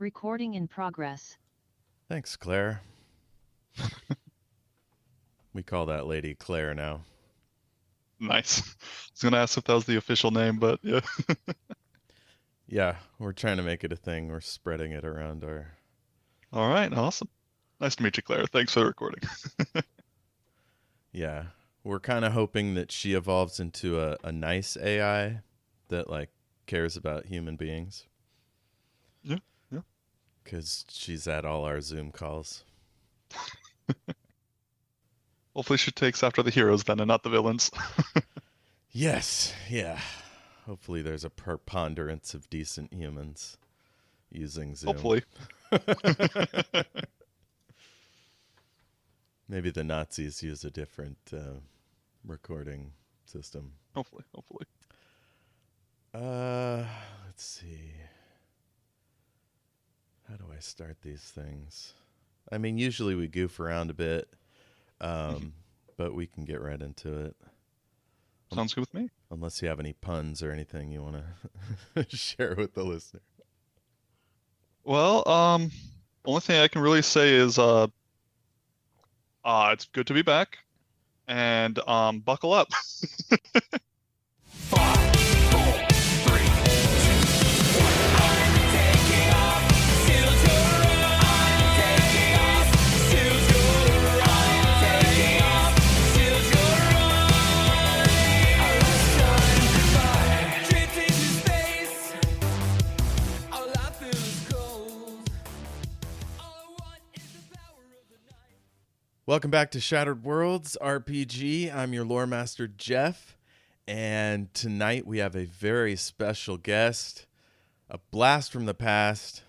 Recording in progress. Thanks, Claire. We call that lady Claire now. Nice. I was going to ask if that was the official name, but yeah. Yeah, we're trying to make it a thing. We're spreading it around our... All right, awesome. Nice to meet you, Claire. Thanks for the recording. Yeah, we're kind of hoping that she evolves into a nice AI that, like, cares about human beings. Yeah. Because she's at all our Zoom calls. Hopefully she takes after the heroes then and not the villains. Yes, yeah. Hopefully there's a preponderance of decent humans using Zoom. Hopefully. Maybe the Nazis use a different recording system. Hopefully. Let's see. How do I start these things? I mean, usually we goof around a bit, but we can get right into it. Sounds good with me. Unless you have any puns or anything you want to share with the listener. Well, only thing I can really say is it's good to be back, and buckle up. 5, 4, 3, 2, 1. I'm taking off, still to run. I'm taking off, still to run. I'm taking off, still to run. I was trying to drift into space. All I feel is cold. All I want is the power of the night. Welcome back to Shattered Worlds RPG. I'm your Loremaster, Jeff. And tonight we have a very special guest, a blast from the past,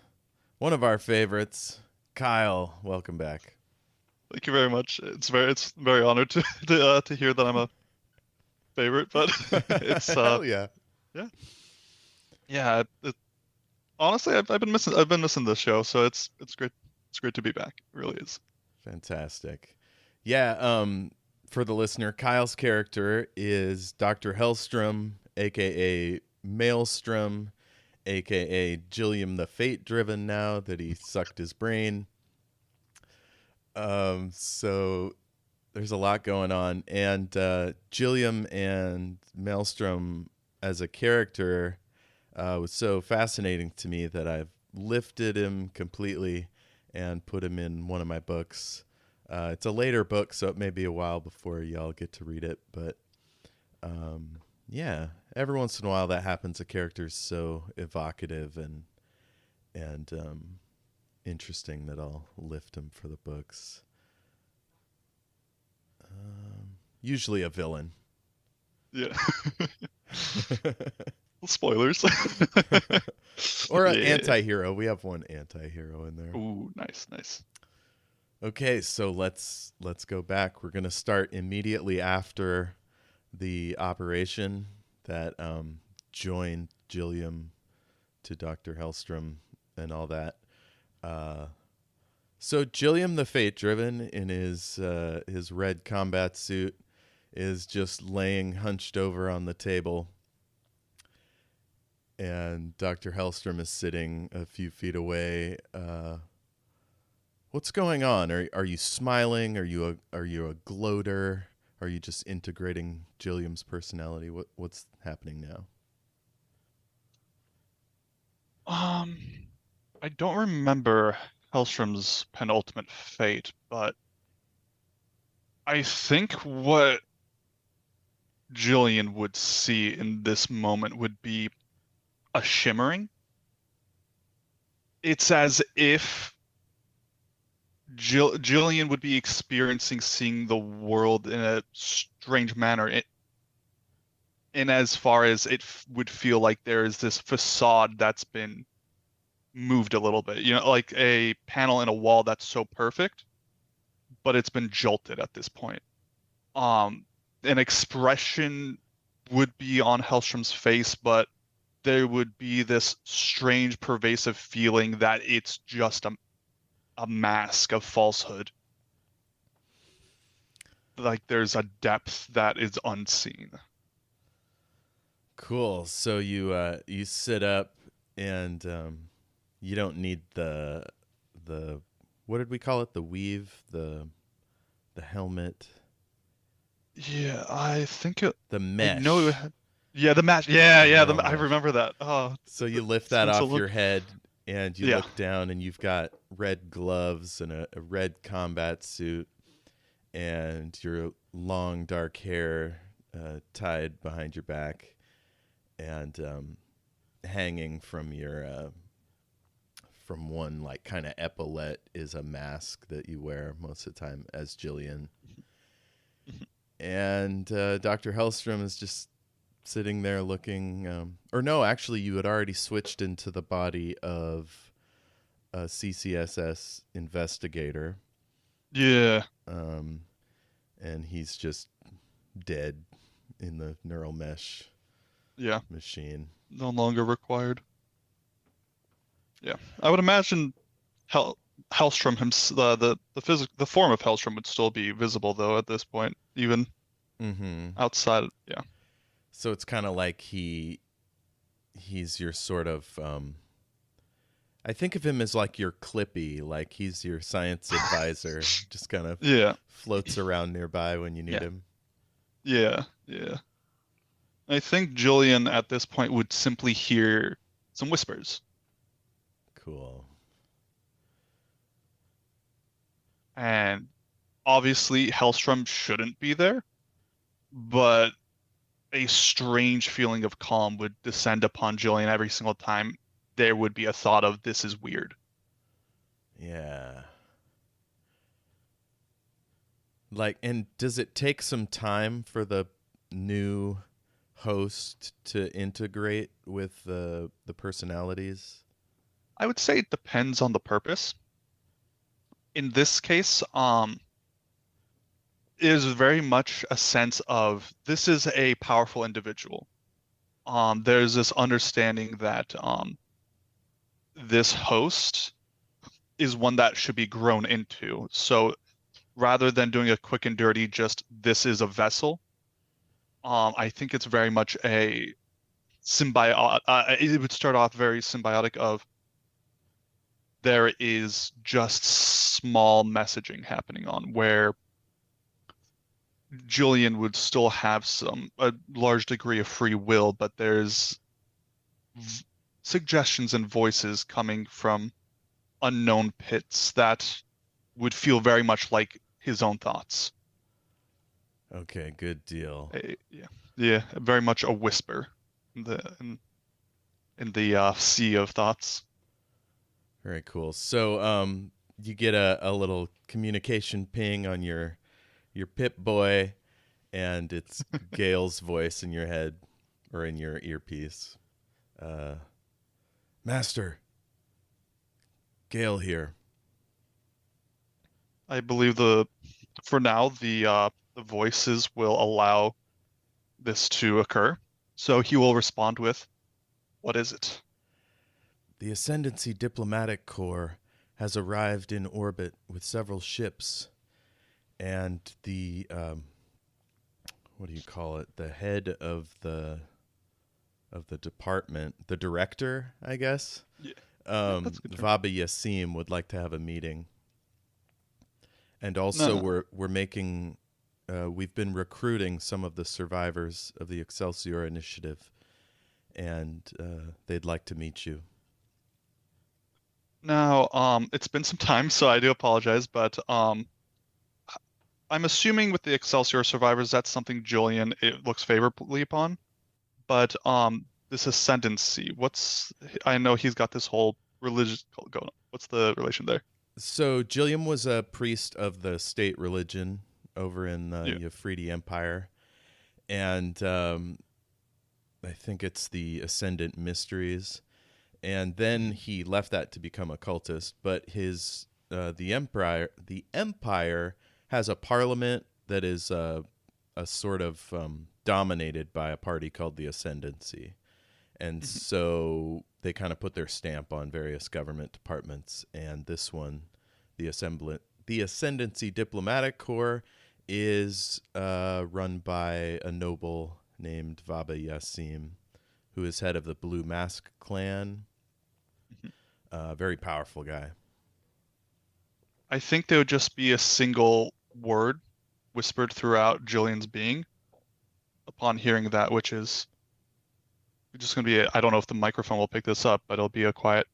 one of our favorites, Kyle. Welcome back. Thank you very much. It's very honored to hear that I'm a favorite, but it's Hell yeah. yeah. Honestly, I've been missing this show, so it's great. It's great to be back. It really is. Fantastic. Yeah, for the listener, Kyle's character is Doctor Hellstromme, a.k.a. Maelstrom, a.k.a. Jilyam the Fate-Driven now that he sucked his brain. So there's a lot going on. And Jilyam and Maelstrom as a character was so fascinating to me that I've lifted him completely and put him in one of my books. It's a later book, so it may be a while before y'all get to read it. But yeah, every once in a while that happens. A character's so evocative and interesting that I'll lift him for the books. Usually a villain. Yeah. Spoilers. Or an Yeah. anti-hero. We have one anti-hero in there. Ooh, nice. Okay, so let's go back. We're going to start immediately after the operation that joined Jilyam to Dr. Hellstromme and all that. So Jilyam the Fate-Driven in his red combat suit is just laying hunched over on the table. And Dr. Hellstromme is sitting a few feet away. What's going on? Are you smiling? Are you a gloater? Are you just integrating Jilyam's personality? What's happening now? I don't remember Hellstrom's penultimate fate, but I think what Jilyam would see in this moment would be a shimmering. It's as if Jilyam would be seeing the world in a strange manner. In as far as it would feel like there is this facade that's been moved a little bit. You know, like a panel in a wall that's so perfect, but it's been jolted at this point. An expression would be on Hellstrom's face, but there would be this strange, pervasive feeling that it's just a mask of falsehood. Like there's a depth that is unseen. Cool. So you sit up and You don't need the what did we call it? The weave, the helmet, Yeah, I think it. the I mesh. know. Yeah, the match. Yeah, The yeah. neural I mesh. remember that. Oh, So you lift it's that been so off long. your head and you Yeah. look down and you've got red gloves and a red combat suit and your long dark hair tied behind your back and hanging from your from one like kind of epaulette is a mask that you wear most of the time as Jilyam. And Dr. Hellstromme is just sitting there looking, or no, actually, you had already switched into the body of a CCSS investigator, Yeah. and he's just dead in the neural mesh Yeah. machine. No longer required. Yeah, I would imagine Hellstrom the form of Hellstrom would still be visible though at this point, even Mm-hmm. outside. Yeah. So it's kind of like he's your sort of. I think of him as like your Clippy, like he's your science advisor, just kind of Yeah. floats around nearby when you need Yeah. him. Yeah. Yeah. I think Jilyam at this point would simply hear some whispers, Cool. and obviously Hellstrom shouldn't be there, but a strange feeling of calm would descend upon Jilyam every single time there would be a thought of this is weird. Yeah. Like, and does it take some time for the new host to integrate with the personalities? I would say it depends on the purpose. In this case, it is very much a sense of this is a powerful individual. There's this understanding that this host is one that should be grown into. So rather than doing a quick and dirty, just this is a vessel, I think it's very much a symbiote. It would start off very symbiotic of there is just small messaging happening on where Jilyam would still have a large degree of free will, but there's suggestions and voices coming from unknown pits that would feel very much like his own thoughts. Okay, good deal. Yeah, very much a whisper in the sea of thoughts. Very cool. So, you get a little communication ping on your Pip-Boy, and it's Gail's voice in your head or in your earpiece. Master, Gail here. I believe for now the voices will allow this to occur. So he will respond with, "What is it?" The Ascendancy Diplomatic Corps has arrived in orbit with several ships, and the what do you call it? The head of the department, the director, I guess. Yeah, that's a good term. Vaba Yassim would like to have a meeting, and also No. we're making. We've been recruiting some of the survivors of the Excelsior Initiative, and they'd like to meet you. Now, it's been some time, so I do apologize, but I'm assuming with the Excelsior survivors, that's something Jilyam it looks favorably upon. But this ascendancy, I know he's got this whole religious cult going on. What's the relation there? So Jilyam was a priest of the state religion over in the Yafridi Empire, and I think it's the Ascendant Mysteries. And then he left that to become a cultist. But the Empire has a parliament that is a sort of dominated by a party called the Ascendancy, and so they kind of put their stamp on various government departments. And this one, the Ascendancy Diplomatic Corps, is run by a noble named Vaba Yassim, who is head of the Blue Mask clan. Very powerful guy. I think there would just be a single word whispered throughout Jillian's being upon hearing that, which is just going to be, I don't know if the microphone will pick this up, but it'll be a quiet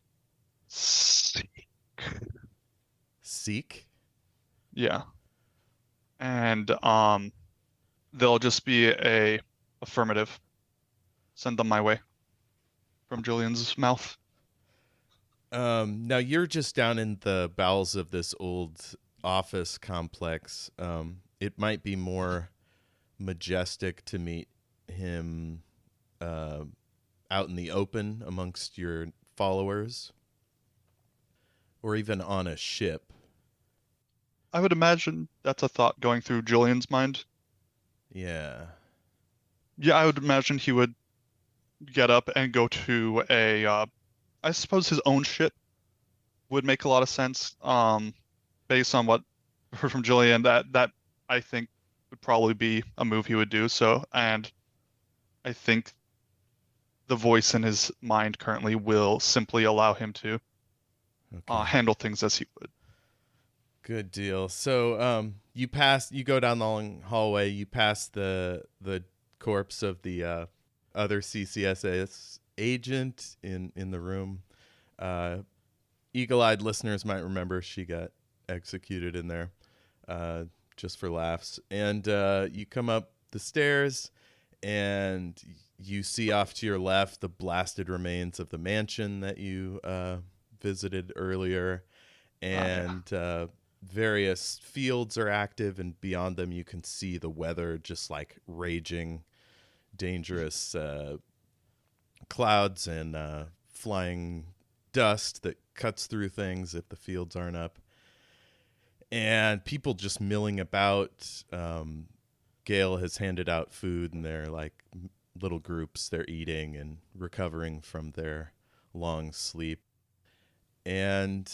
seek. Seek? Yeah. And there'll just be a affirmative. Send them my way from Jillian's mouth. Now you're just down in the bowels of this old office complex. It might be more majestic to meet him out in the open amongst your followers, or even on a ship. I would imagine that's a thought going through Jillian's mind. Yeah. Yeah, I would imagine he would get up and go to I suppose his own ship would make a lot of sense. Based on what I heard from Jillian, that I think would probably be a move he would do. So, and I think the voice in his mind currently will simply allow him to handle things as he would. Good deal. So you go down the long hallway, you pass the corpse of the other CCSS agent in the room. Eagle-eyed listeners might remember she got executed in there, just for laughs. And you come up the stairs, and you see off to your left the blasted remains of the mansion that you visited earlier, and various fields are active, and beyond them you can see the weather just like raging, dangerous clouds and flying dust that cuts through things if the fields aren't up, and people just milling about. Gale has handed out food, and they're like little groups. They're eating and recovering from their long sleep. And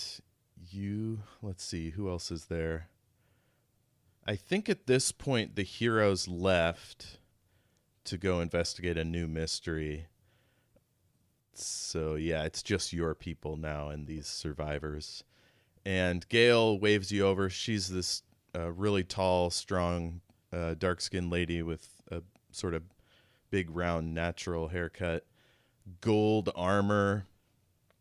let's see, who else is there? I think at this point the heroes left to go investigate a new mystery. So yeah, it's just your people now and these survivors. And Gale waves you over. She's this really tall, strong, dark-skinned lady with a sort of big, round, natural haircut, gold armor,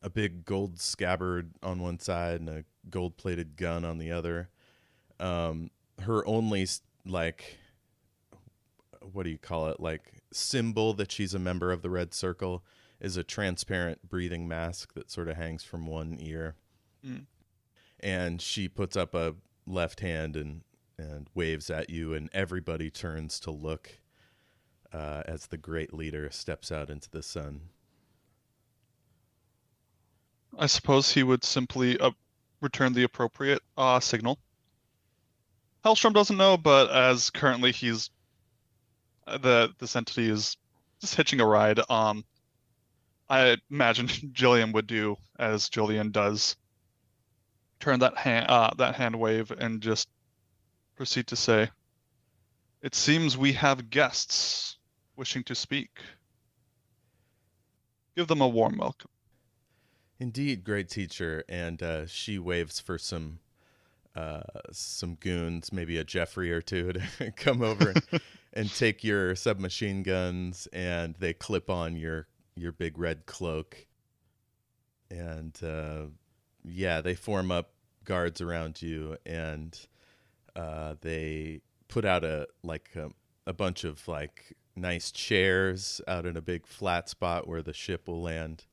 a big gold scabbard on one side and a gold-plated gun on the other. Her only, like, what do you call it, like, symbol that she's a member of the Red Circle is a transparent breathing mask that sort of hangs from one ear. And she puts up a left hand and waves at you, and everybody turns to look as the great leader steps out into the sun. I suppose he would simply return the appropriate signal. Hellstromme doesn't know, but as currently he's this entity is just hitching a ride. I imagine Jilyam would do as Jillian does, turn that hand wave and just proceed to say, "It seems we have guests wishing to speak. Give them a warm welcome." Indeed, great teacher. And she waves for some goons, maybe a Jeffrey or two, to come over and take your submachine guns, and they clip on your big red cloak. And they form up guards around you, and they put out a bunch of like nice chairs out in a big flat spot where the ship will land.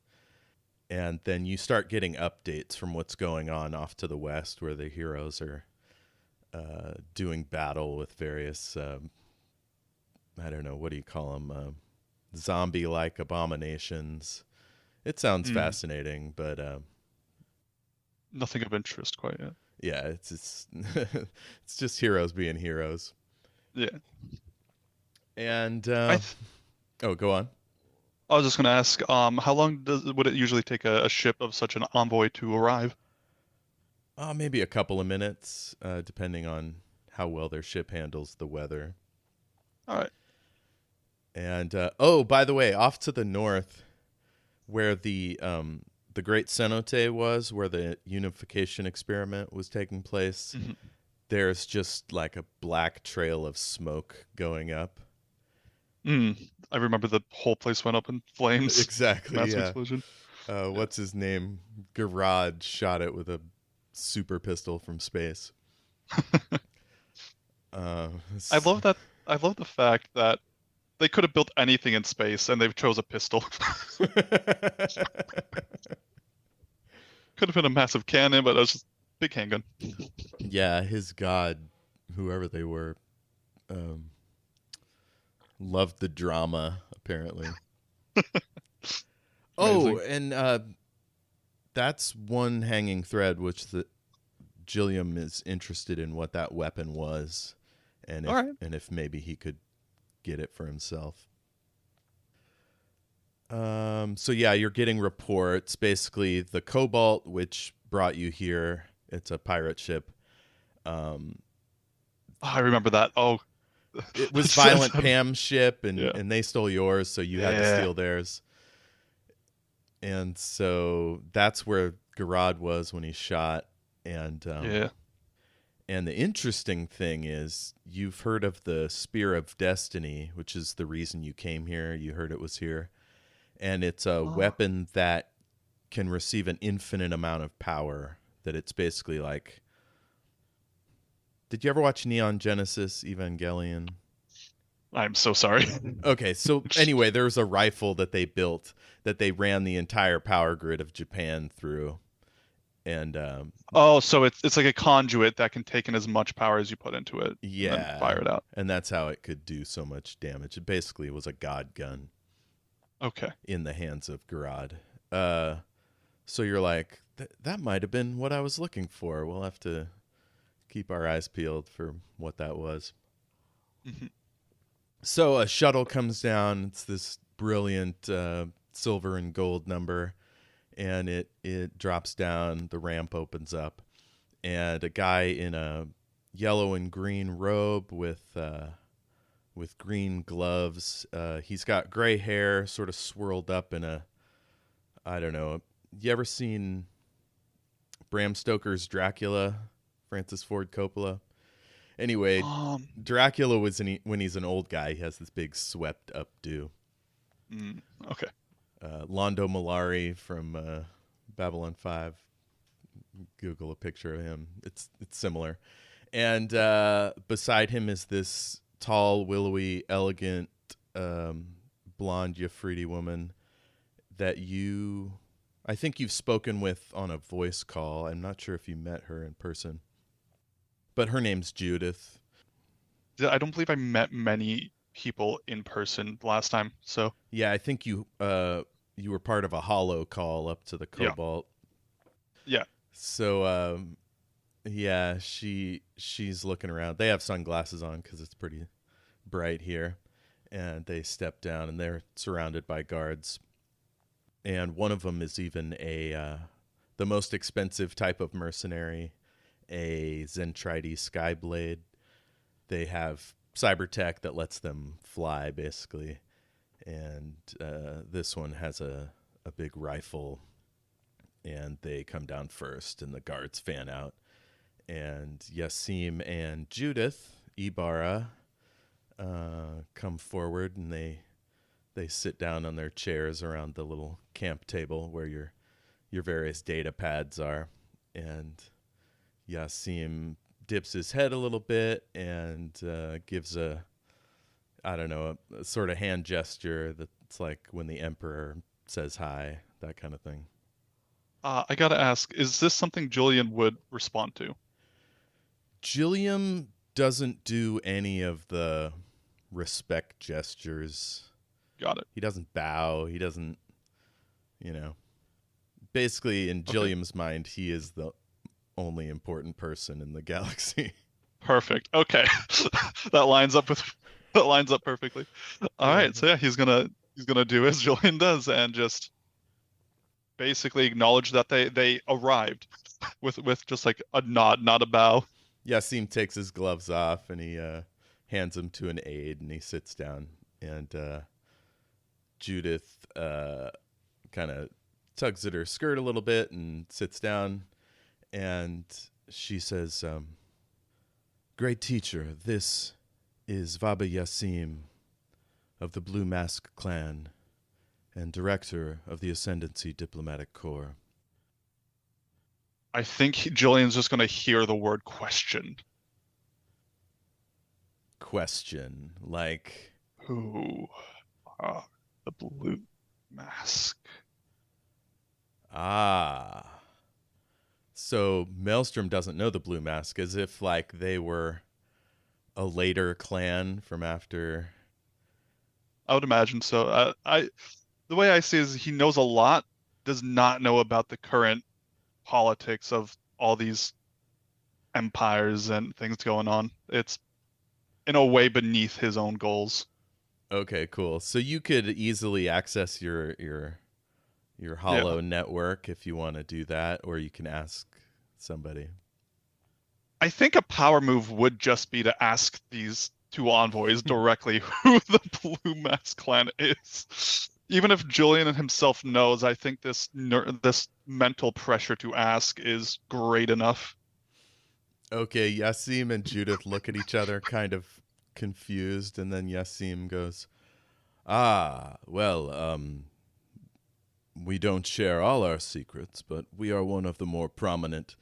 And then you start getting updates from what's going on off to the west, where the heroes are doing battle with various, I don't know, what do you call them? Zombie-like abominations. It sounds fascinating, but Nothing of interest quite yet. yeah, it's it's just heroes being heroes. Yeah. And go on. I was just going to ask, how long would it usually take a ship of such an envoy to arrive? Maybe a couple of minutes, depending on how well their ship handles the weather. All right. And by the way, off to the north, where the the Great Cenote was, where the unification experiment was taking place, Mhm. there's just like a black trail of smoke going up. I remember the whole place went up in flames. Exactly, Massive yeah. explosion. What's his name? Garad shot it with a super pistol from space. I love that. I love the fact that they could have built anything in space and they chose a pistol. Could have been a massive cannon, but it was just big handgun. Yeah, his god, whoever they were, loved the drama, apparently. Oh, Amazing. and that's one hanging thread, which the Jilyam is interested in what that weapon was, and if, All right. and if maybe he could get it for himself. So yeah, you're getting reports. Basically, the Cobalt, which brought you here, it's a pirate ship. I remember that. Oh, It was Violent Pam. Pam's ship, and, Yeah. and they stole yours, so you had to Yeah. steal theirs. And so that's where Garad was when he shot. And Yeah. and the interesting thing is, you've heard of the Spear of Destiny, which is the reason you came here. You heard it was here. And it's a weapon that can receive an infinite amount of power. That it's basically like... Did you ever watch Neon Genesis Evangelion? I'm so sorry. Okay, so anyway, there was a rifle that they built that they ran the entire power grid of Japan through. And Oh, so it's like a conduit that can take in as much power as you put into it. And yeah, then fire it out. and that's how it could do so much damage. It basically was a god gun Okay. in the hands of Garad. So you're like, that might have been what I was looking for. We'll have to keep our eyes peeled for what that was. Mhm. So a shuttle comes down. It's this brilliant silver and gold number, and it drops down. The ramp opens up, and a guy in a yellow and green robe with green gloves. He's got gray hair, sort of swirled up in a, I don't know. You ever seen Bram Stoker's Dracula? Francis Ford Coppola. Anyway, Dracula was when he's an old guy. He has this big swept up do. Okay. Londo Mollari from Babylon 5. Google a picture of him. It's similar. And beside him is this tall, willowy, elegant, blonde Yafriti woman that I think you've spoken with on a voice call. I'm not sure if you met her in person. But her name's Judith. I don't believe I met many people in person last time, so Yeah, I think you were part of a holo call up to the Cobalt. Yeah. So yeah, she's looking around. They have sunglasses on because it's pretty bright here, and they step down and they're surrounded by guards. And one of them is even the most expensive type of mercenary, a Zentrite Skyblade. They have cyber tech that lets them fly, basically. And this one has a big rifle, and they come down first, and the guards fan out. And Yasim and Judith, Ibarra, come forward, and they sit down on their chairs around the little camp table where your various data pads are. And Yasim dips his head a little bit and gives a sort of hand gesture that's like when the Emperor says hi, that kind of thing. I gotta ask, is this something Julian would respond to? Jilyam doesn't do any of the respect gestures. Got it. He doesn't bow. He doesn't, basically in Jilyam's mind, he is the only important person in the galaxy. Perfect. Okay. That lines up perfectly. All right. So yeah, he's gonna do as Julian does and just basically acknowledge that they arrived with just like a nod, not a bow. Yasim takes his gloves off and he hands them to an aide and he sits down. And Judith kind of tugs at her skirt a little bit and sits down, and she says, "Great teacher, this is Vaba Yasim of the Blue Mask clan and director of the Ascendancy Diplomatic Corps." I think Jilyam's just going to hear the word question. Question, like, Who are the Blue Mask? ah. So Maelstrom doesn't know the Blue Mask, as if like they were a later clan from after. I would imagine so. The way I see it is he knows a lot, does not know about the current politics of all these empires and things going on. It's in a way beneath his own goals. Okay, cool. So you could easily access your hollow network if you want to do that, or you can ask somebody. I think a power move would just be to ask these two envoys directly who the Blue Mask clan is. Even if Jilyam himself knows, I think this mental pressure to ask is great enough. Okay, Yasim and Judith look at each other kind of confused, and then Yasim goes, well, we don't share all our secrets, but we are one of the more prominent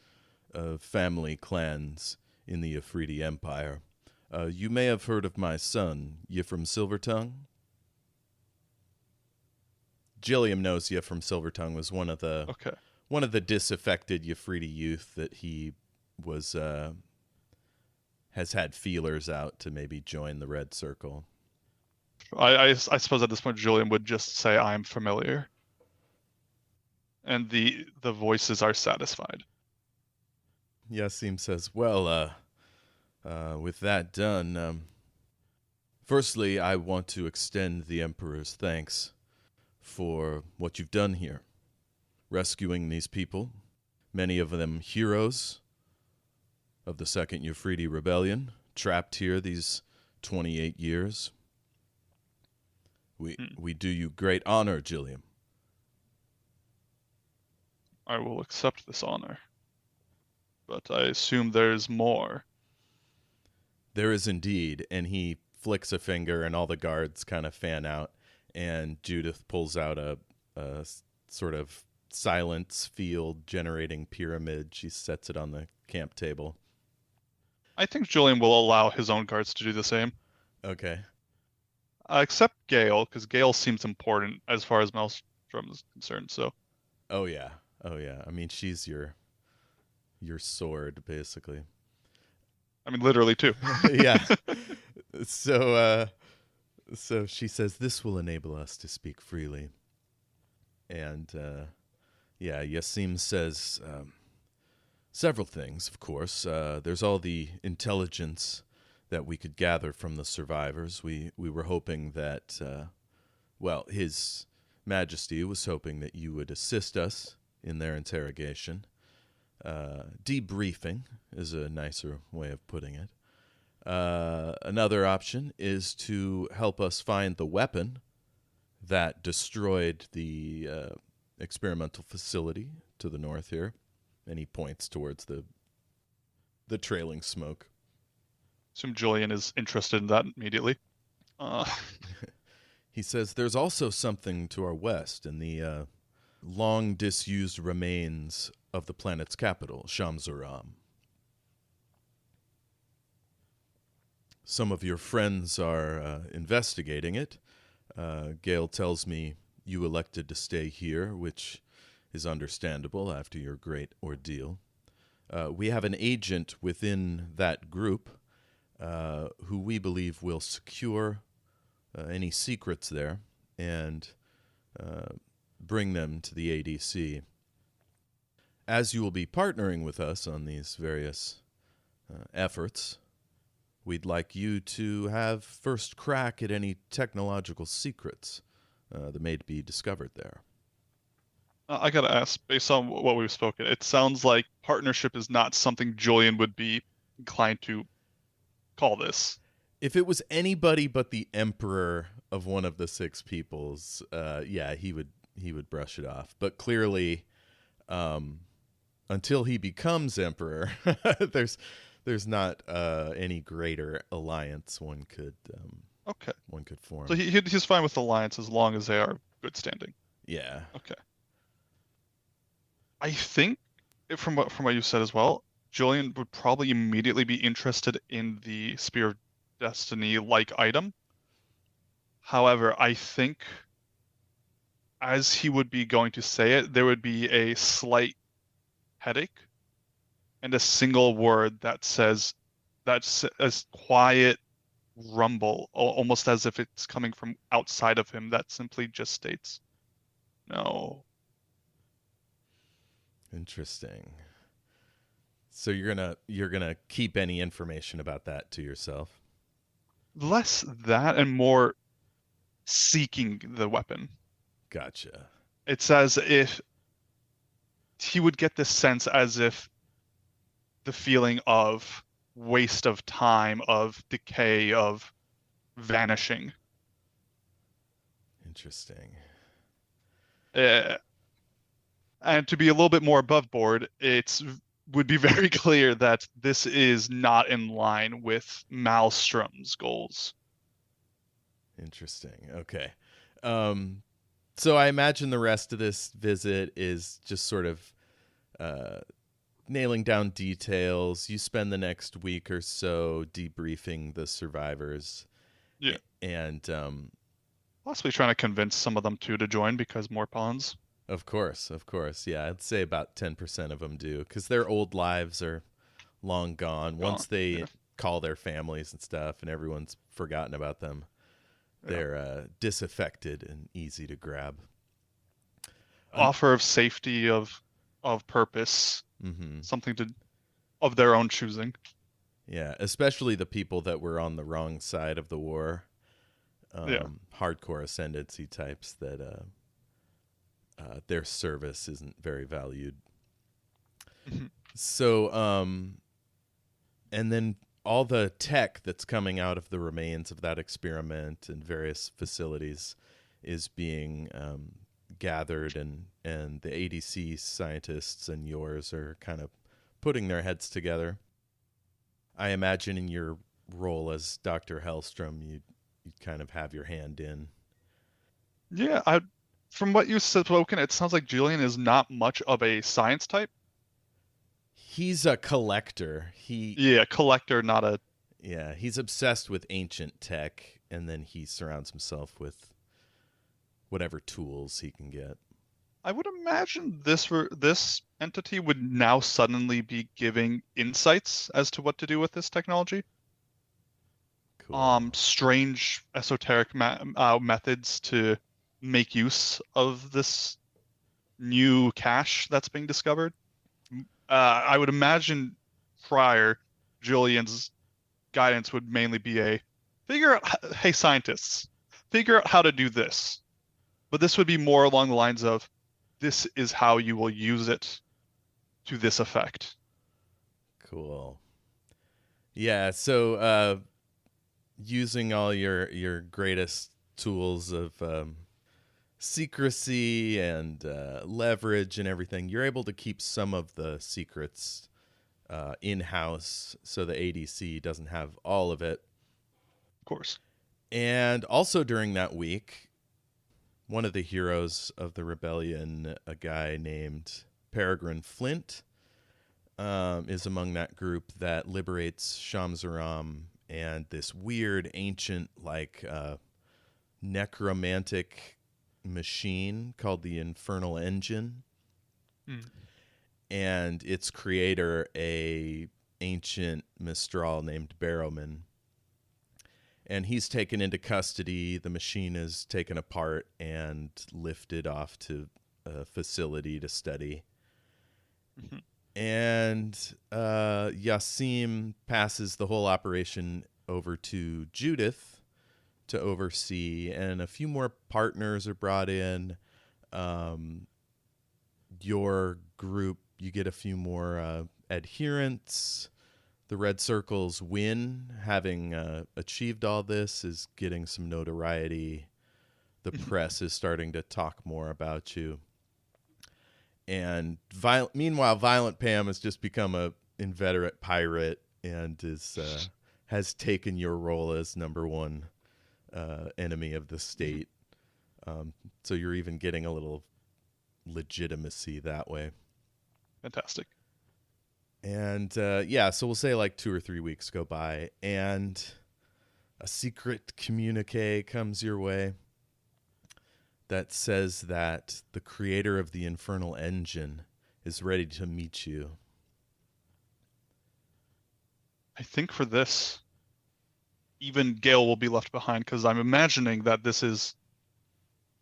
family clans in the Afridi Empire. You may have heard of my son, Yifrim Silvertongue. Jilyam knows Yifrim Silvertongue was one of the disaffected Yafridi youth that he was has had feelers out to maybe join the Red Circle. I suppose at this point Jilyam would just say, "I'm familiar," and the voices are satisfied. Yasim says, "Well, with that done, firstly, I want to extend the Emperor's thanks for what you've done here, rescuing these people, many of them heroes of the Second Yafridi Rebellion, trapped here these 28 years. We do you great honor, Jilyam." I will accept this honor, but I assume there's more. There is indeed, and he flicks a finger, and all the guards kind of fan out, and Judith pulls out a sort of silence field generating pyramid. She sets it on the camp table. I think Jilyam will allow his own guards to do the same. Okay. Except Gale, because Gale seems important as far as Maelstrom is concerned. So. Oh yeah. I mean, she's your sword, basically. I mean, literally too. Yeah. So she says, "This will enable us to speak freely." And Yasim says several things, of course. There's all the intelligence that we could gather from the survivors. We were hoping that, His Majesty was hoping that you would assist us in their interrogation. Debriefing is a nicer way of putting it. Another option is to help us find the weapon that destroyed the experimental facility to the north here. And he points towards the trailing smoke. Assume Jilyam is interested in that immediately. He says there's also something to our west in the long disused remains of the planet's capital, Shamzuram. Some of your friends are investigating it. Gale tells me you elected to stay here, which is understandable after your great ordeal. We have an agent within that group who we believe will secure any secrets there and bring them to the ADC. As you will be partnering with us on these various efforts, we'd like you to have first crack at any technological secrets that may be discovered there. I gotta ask, based on what we've spoken, it sounds like partnership is not something Jilyam would be inclined to call this. If it was anybody but the emperor of one of the six peoples, he he would brush it off. But clearly, until he becomes emperor, there's not any greater alliance one could Okay. form. So he's fine with alliance as long as they are good standing. Yeah. Okay. I think from what you said as well, Jilyam would probably immediately be interested in the Spear of Destiny like item. However, I think as he would be going to say it, there would be a slight headache and a single word that says that's a quiet rumble, almost as if it's coming from outside of him, that simply just states, no. Interesting. So you're gonna keep any information about that to yourself? Less that and more seeking the weapon. Gotcha. It's as if he would get this sense as if the feeling of waste of time, of decay, of vanishing. Interesting. And to be a little bit more above board, would be very clear that this is not in line with Maelstrom's goals. Interesting. Okay. So I imagine the rest of this visit is just sort of nailing down details. You spend the next week or so debriefing the survivors. Yeah. And Possibly trying to convince some of them to join because more pawns. Of course. Yeah, I'd say about 10% of them do, because their old lives are long gone. Once they call their families and stuff and everyone's forgotten about them, they're disaffected and easy to grab. Offer of safety, of purpose, something of their own choosing. Yeah, especially the people that were on the wrong side of the war. Hardcore ascendancy types that their service isn't very valued. So, and then all the tech that's coming out of the remains of that experiment and various facilities is being gathered, and the ADC scientists and yours are kind of putting their heads together. I imagine in your role as Dr. Hellstromme, you kind of have your hand in. Yeah, from what you've spoken, it sounds like Jilyam is not much of a science type. He's a collector. Collector, not a... Yeah, he's obsessed with ancient tech, and then he surrounds himself with whatever tools he can get. I would imagine this entity would now suddenly be giving insights as to what to do with this technology. Cool. Strange esoteric methods to make use of this new cache that's being discovered. I would imagine prior, Jilyam's guidance would mainly be hey scientists, figure out how to do this. But this would be more along the lines of, this is how you will use it to this effect. Cool. Yeah, so using all your greatest tools of secrecy and leverage and everything, you're able to keep some of the secrets in-house so the ADC doesn't have all of it. Of course. And also during that week, one of the heroes of the rebellion, a guy named Peregrine Flint, is among that group that liberates Shamzaram and this weird ancient necromantic machine called the Infernal Engine. And its creator, a ancient Mistral named Barrowman. And he's taken into custody. The machine is taken apart and lifted off to a facility to study. And Yasim passes the whole operation over to Judith to oversee, and a few more partners are brought in. Your group, you get a few more adherents. The Red Circle's win, having achieved all this, is getting some notoriety the press is starting to talk more about you. And meanwhile, Violent Pam has just become a inveterate pirate and has taken your role as number one enemy of the state. So you're even getting a little legitimacy that way. Fantastic. And so we'll say like 2 or 3 weeks go by, and a secret communique comes your way that says that the creator of the Infernal Engine is ready to meet you. I think for this, even Gale will be left behind because I'm imagining that this is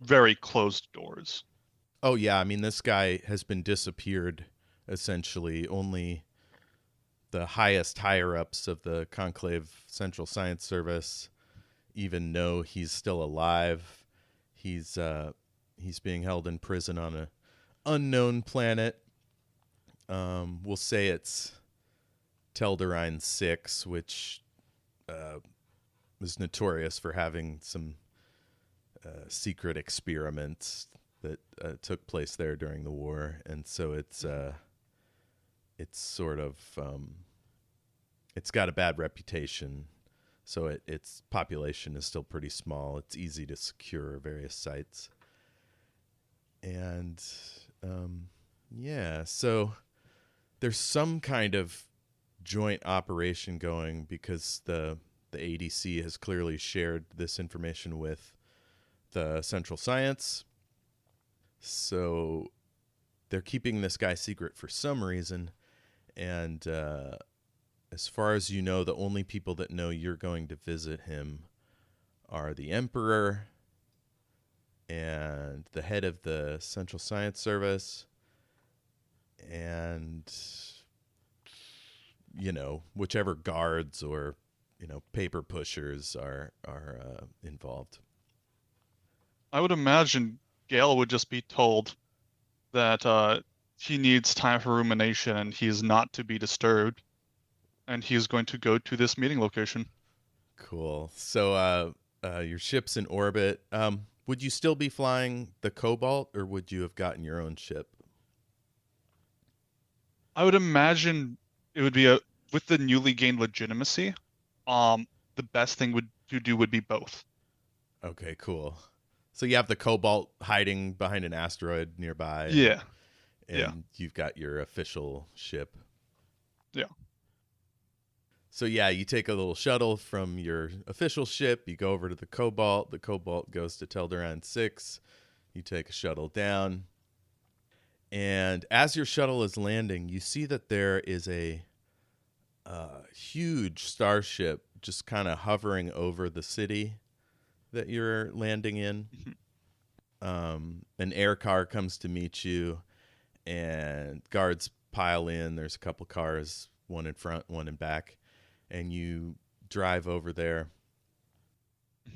very closed doors. Oh, yeah. I mean, this guy has been disappeared, essentially. Only the highest higher-ups of the Conclave Central Science Service even know he's still alive. He's being held in prison on an unknown planet. We'll say it's Telderine 6, which was notorious for having some secret experiments that took place there during the war, and so it's sort of it's got a bad reputation. So its population is still pretty small. It's easy to secure various sites. And, so there's some kind of joint operation going because the ADC has clearly shared this information with the Central Science. So they're keeping this guy secret for some reason. And as far as you know, the only people that know you're going to visit him are the Emperor and the head of the Central Science Service and, whichever guards or, paper pushers are involved. I would imagine Gale would just be told that he needs time for rumination and he's not to be disturbed. And he's going to go to this meeting location. Cool. So your ship's in orbit. Would you still be flying the Cobalt, or would you have gotten your own ship? I would imagine it would be with the newly gained legitimacy. The best thing to do would be both. Okay, cool. So you have the Cobalt hiding behind an asteroid nearby. Yeah. And you've got your official ship. Yeah. So you take a little shuttle from your official ship, you go over to the Cobalt goes to Telderine 6, you take a shuttle down, and as your shuttle is landing, you see that there is a huge starship just kind of hovering over the city that you're landing in. An air car comes to meet you, and guards pile in. There's a couple cars, one in front, one in back. And you drive over there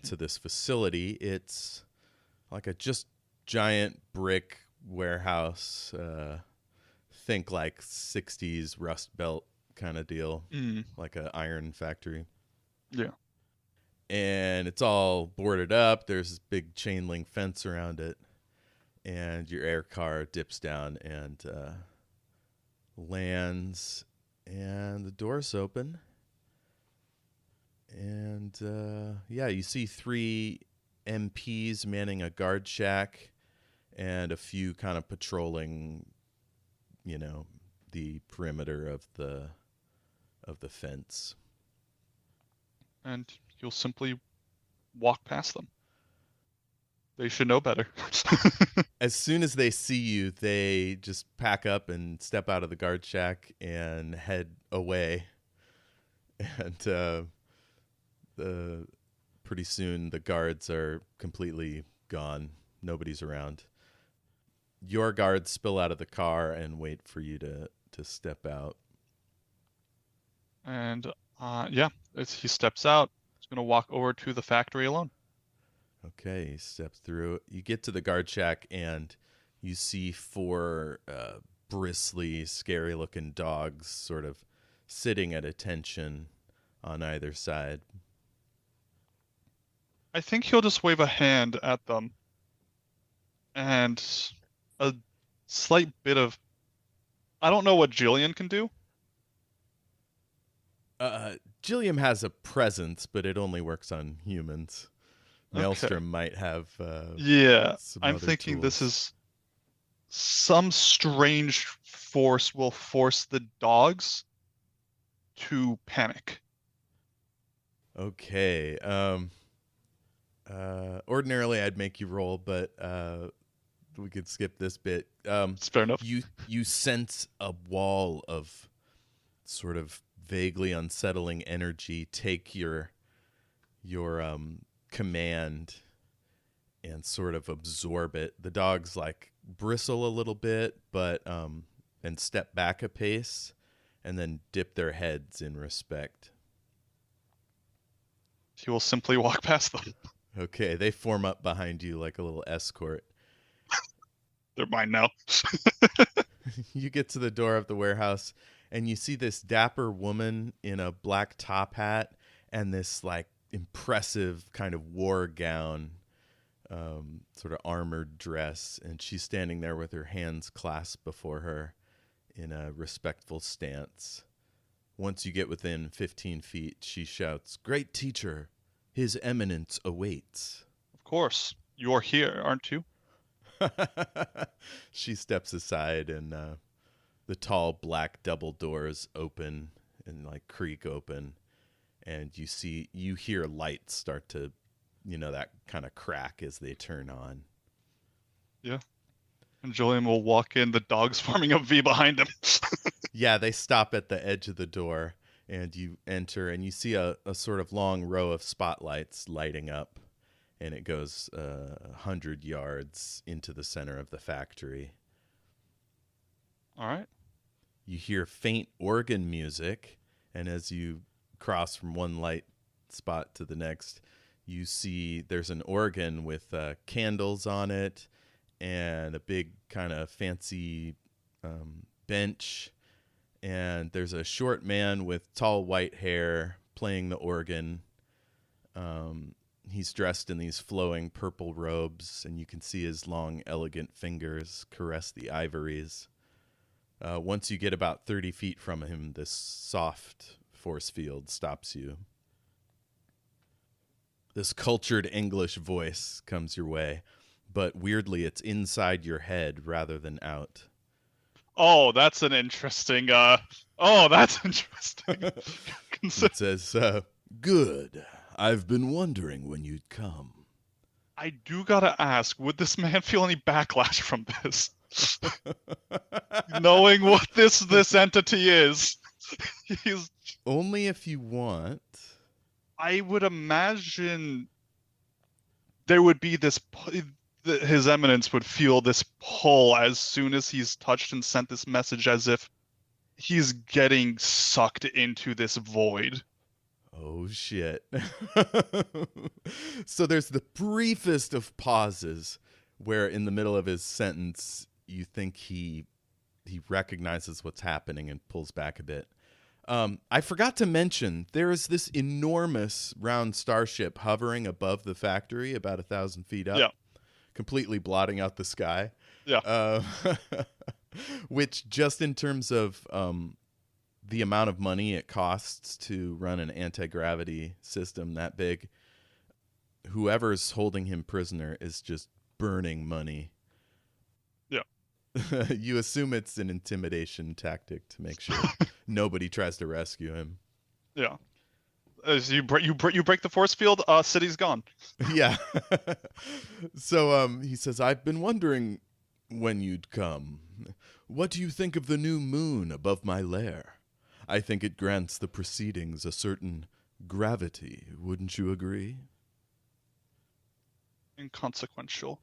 to this facility. It's like a just giant brick warehouse. Think like 60s Rust Belt kind of deal, like an iron factory. Yeah. And it's all boarded up. There's this big chain link fence around it. And your air car dips down and lands. And the doors open. And, you see 3 MPs manning a guard shack and a few kind of patrolling, the perimeter of the fence. And you'll simply walk past them. They should know better. As soon as they see you, they just pack up and step out of the guard shack and head away. And, pretty soon the guards are completely gone. Nobody's around. Your guards spill out of the car and wait for you to step out. And as he steps out, he's going to walk over to the factory alone. Okay, he steps through. You get to the guard shack and you see 4 bristly, scary-looking dogs sort of sitting at attention on either side. I think he'll just wave a hand at them and a slight bit of. I don't know what Jilyam can do. Jilyam has a presence, but it only works on humans. Okay. Maelstrom might have Yeah, some I'm other thinking this tools. is some strange force will force the dogs to panic. Okay. Ordinarily I'd make you roll, but we could skip this bit. It's fair enough. You sense a wall of sort of vaguely unsettling energy take your command and sort of absorb it. The dogs like bristle a little bit, but and step back a pace, and then dip their heads in respect. He will simply walk past them. Okay, they form up behind you like a little escort. They're mine now. You get to the door of the warehouse, and you see this dapper woman in a black top hat and this like impressive kind of war gown, sort of armored dress, and she's standing there with her hands clasped before her in a respectful stance. Once you get within 15 feet, she shouts, "Great teacher, his eminence awaits." Of course, you're here, aren't you? She steps aside, and the tall black double doors open and like creak open, and you hear lights start to, that kind of crack as they turn on. Yeah. And Jilyam will walk in, the dogs forming a V behind him. Yeah, they stop at the edge of the door, and you enter, and you see a sort of long row of spotlights lighting up, and it goes 100 yards into the center of the factory. All right. You hear faint organ music, and as you cross from one light spot to the next, you see there's an organ with candles on it and a big kind of fancy bench, and there's a short man with tall white hair playing the organ. He's dressed in these flowing purple robes, and you can see his long, elegant fingers caress the ivories. Once you get about 30 feet from him, this soft force field stops you. This cultured English voice comes your way, but weirdly it's inside your head rather than out. Oh, that's an interesting. That's interesting. It says, "Good. I've been wondering when you'd come." I do gotta ask, would this man feel any backlash from this? Knowing what this entity is, he's. Only if you want. I would imagine there would be this. His eminence would feel this pull as soon as he's touched and sent this message, as if he's getting sucked into this void. Oh, shit. So there's the briefest of pauses where in the middle of his sentence, you think he recognizes what's happening and pulls back a bit. I forgot to mention, there is this enormous round starship hovering above the factory about 1,000 feet up. Yeah. Completely blotting out the sky. Yeah. Which just in terms of the amount of money it costs to run an anti-gravity system that big, whoever's holding him prisoner is just burning money. Yeah. You assume it's an intimidation tactic to make sure nobody tries to rescue him. Yeah. As you break the force field, city's gone. Yeah. So he says, "I've been wondering when you'd come. What do you think of the new moon above my lair? I think it grants the proceedings a certain gravity. Wouldn't you agree?" Inconsequential.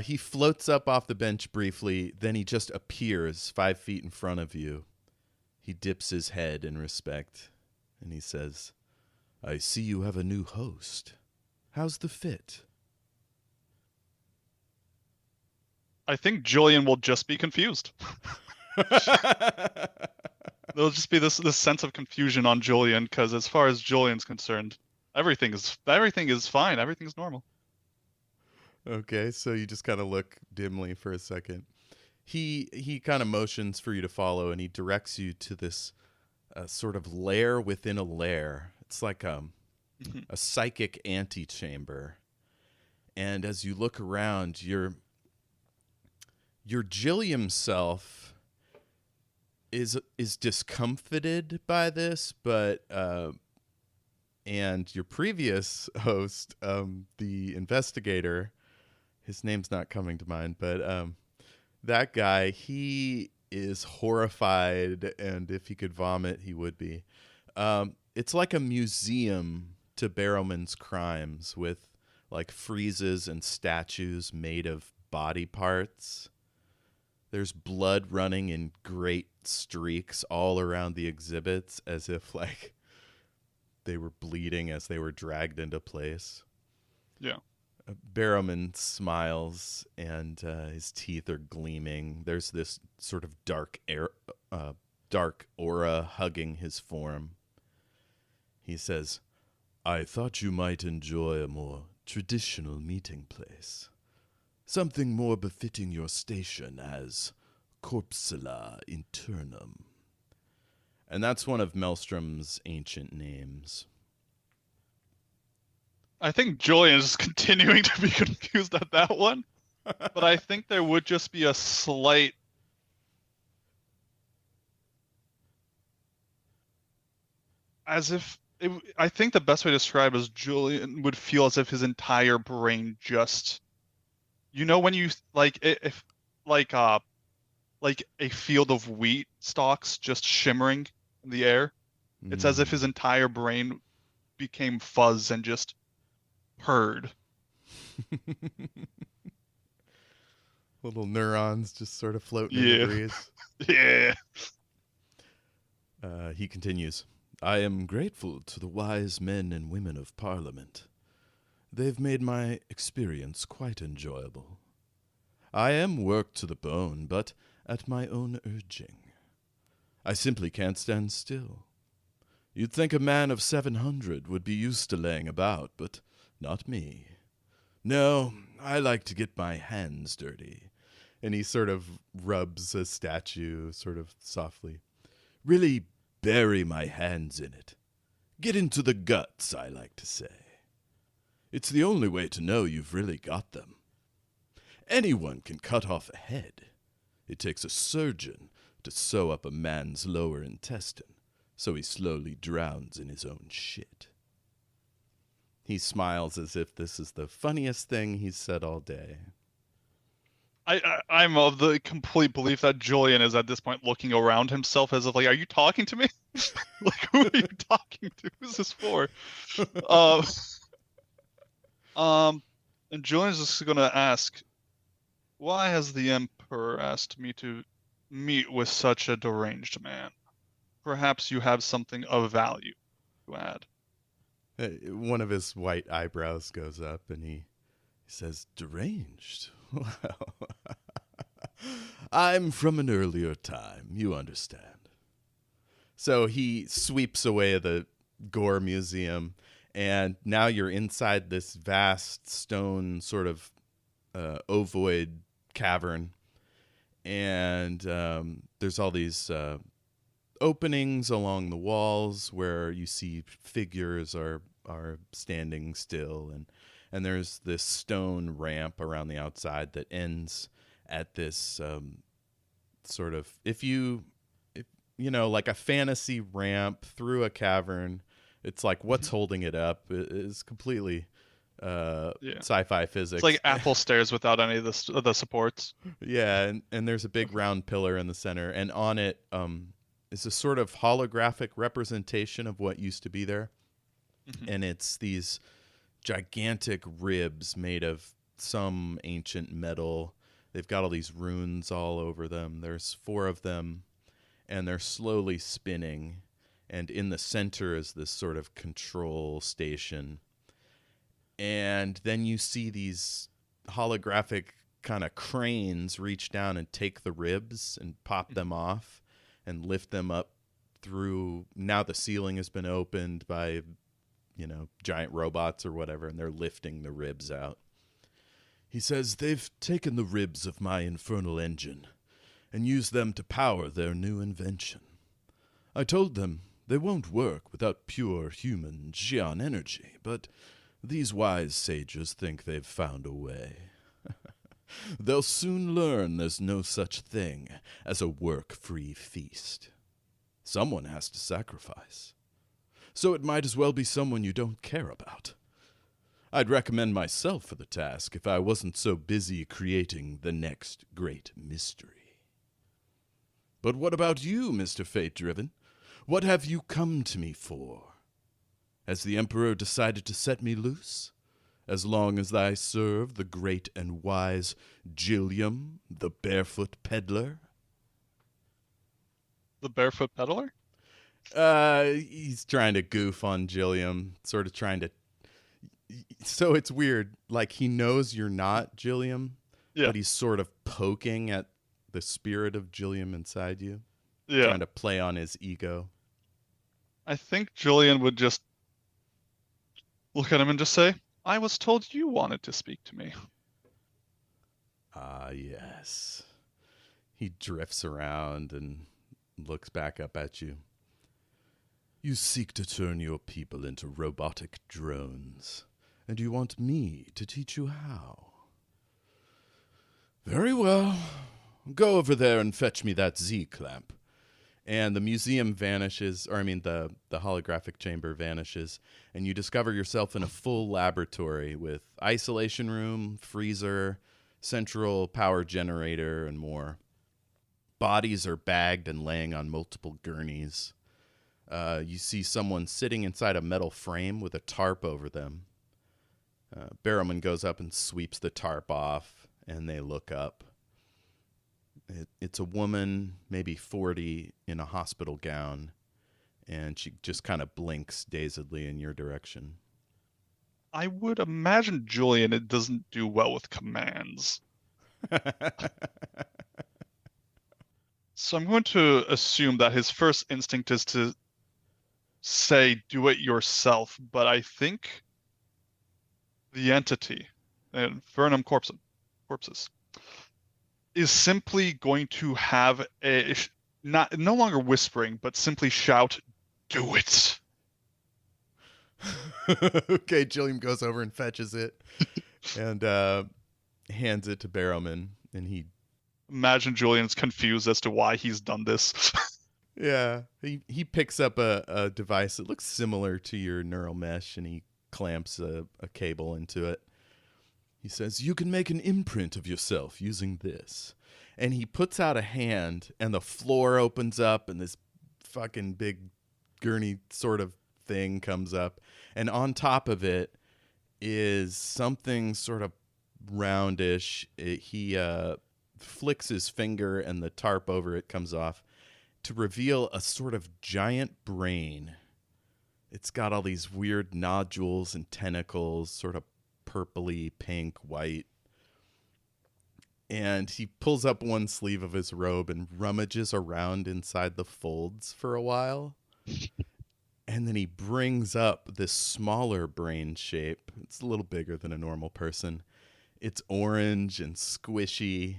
He floats up off the bench briefly, then he just appears 5 feet in front of you. He dips his head in respect, and he says, "I see you have a new host. How's the fit?" I think Jilyam will just be confused. There'll just be this sense of confusion on Jilyam, because as far as Jilyam's concerned, everything is fine. Everything's normal. Okay, so you just kind of look dimly for a second. He kind of motions for you to follow, and he directs you to this sort of lair within a lair. It's like a psychic antechamber. And as you look around, your Jilyam self is discomfited by this, but and your previous host, the investigator, his name's not coming to mind, but that guy, he is horrified, and if he could vomit, he would be. It's like a museum to Barrowman's crimes with like friezes and statues made of body parts. There's blood running in great streaks all around the exhibits as if like they were bleeding as they were dragged into place. Yeah. Barrowman smiles and his teeth are gleaming. There's this sort of dark aura hugging his form. He says, "I thought you might enjoy a more traditional meeting place. Something more befitting your station as Corpsila Eternum." And that's one of Maelstrom's ancient names. I think Julian is continuing to be confused at that one, but I think there would just be a slight. As if I think the best way to describe is Julian would feel as if his entire brain just, when you if like a field of wheat stalks just shimmering in the air. It's as if his entire brain became fuzz and just purred. Little neurons just sort of floating in the breeze. Yeah. He continues, "I am grateful to the wise men and women of Parliament. They've made my experience quite enjoyable. I am worked to the bone, but at my own urging. I simply can't stand still. You'd think a man of 700 would be used to laying about, but not me. No, I like to get my hands dirty." And he sort of rubs a statue sort of softly. "Really bury my hands in it. Get into the guts, I like to say. It's the only way to know you've really got them. Anyone can cut off a head. It takes a surgeon to sew up a man's lower intestine, so he slowly drowns in his own shit." He smiles as if this is the funniest thing he's said all day. I'm of the complete belief that Julian is at this point looking around himself as if like, are you talking to me? Like, who are you talking to? Who's this for? And Julian's just gonna ask, why has the Emperor asked me to meet with such a deranged man? Perhaps you have something of value to add. One of his white eyebrows goes up and he says, "Deranged? Well, I'm from an earlier time, you understand." So he sweeps away the Gore Museum, and now you're inside this vast stone sort of ovoid cavern. And there's all these openings along the walls where you see figures are standing still, and there's this stone ramp around the outside that ends at this sort of if like a fantasy ramp through a cavern. It's like what's holding it up is completely sci-fi physics. It's like Apple stairs without any of the supports. Yeah, and there's a big round pillar in the center, and on it is a sort of holographic representation of what used to be there. And it's these gigantic ribs made of some ancient metal. They've got all these runes all over them. There's 4 of them, and they're slowly spinning. And in the center is this sort of control station. And then you see these holographic kind of cranes reach down and take the ribs and pop them off and lift them up through. Now the ceiling has been opened by giant robots or whatever, and they're lifting the ribs out. He says they've taken the ribs of my infernal engine and used them to power their new invention. I told them they won't work without pure human Xian energy, but these wise sages think they've found a way. They'll soon learn there's no such thing as a work-free feast. Someone has to sacrifice. So it might as well be someone you don't care about. I'd recommend myself for the task if I wasn't so busy creating the next great mystery. But what about you, Mr. Fate-Driven? What have you come to me for? Has the Emperor decided to set me loose? As long as I serve the great and wise Jilyam, the barefoot peddler? The barefoot peddler? He's trying to goof on Jilyam, sort of trying to... So it's weird, like he knows you're not Jilyam, Yeah. but he's sort of poking at the spirit of Jilyam inside you, Yeah. trying to play on his ego. I think Julian would just look at him and just say, I was told you wanted to speak to me. Ah, yes. He drifts around and looks back up at you. You seek to turn your people into robotic drones, and you want me to teach you how. Very well. Go over there and fetch me that Z-clamp. And the museum vanishes, the holographic chamber vanishes, and you discover yourself in a full laboratory with isolation room, freezer, central power generator, and more. Bodies are bagged and laying on multiple gurneys. You see someone sitting inside a metal frame with a tarp over them. Barrowman goes up and sweeps the tarp off, and they look up. It's a woman, maybe 40, in a hospital gown, and she just kind of blinks dazedly in your direction. I would imagine Julian it doesn't do well with commands. So I'm going to assume that his first instinct is to say, do it yourself, but I think the entity, Vernum Corpses, is simply going to have no longer whispering, but simply shout, do it. Okay, Jilyam goes over and fetches it and hands it to Barrowman, and he... Imagine Julian's confused as to why he's done this. Yeah, he picks up a device that looks similar to your neural mesh, and he clamps a cable into it. He says, you can make an imprint of yourself using this. And he puts out a hand, and the floor opens up, and this fucking big gurney sort of thing comes up. And on top of it is something sort of roundish. He flicks his finger, and the tarp over it comes off to reveal a sort of giant brain. It's got all these weird nodules and tentacles, sort of purpley, pink, white. And he pulls up one sleeve of his robe and rummages around inside the folds for a while. And then he brings up this smaller brain shape. It's a little bigger than a normal person. It's orange and squishy.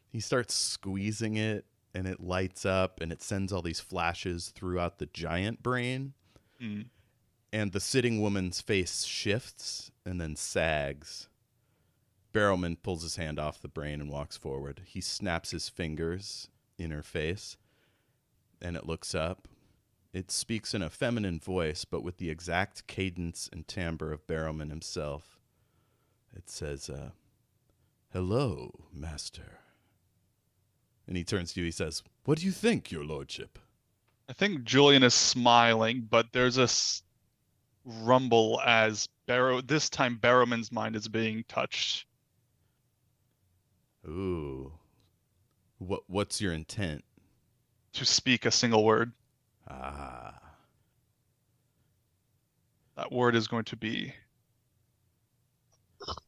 He starts squeezing it, and it lights up, and it sends all these flashes throughout the giant brain. Mm. And the sitting woman's face shifts and then sags. Barrowman pulls his hand off the brain and walks forward. He snaps his fingers in her face, and it looks up. It speaks in a feminine voice, but with the exact cadence and timbre of Barrowman himself. It says, hello, master. And he turns to you, he says, what do you think, your lordship? I think Julian is smiling, but there's a rumble as this time Barrowman's mind is being touched. Ooh. What's your intent? To speak a single word. Ah. That word is going to be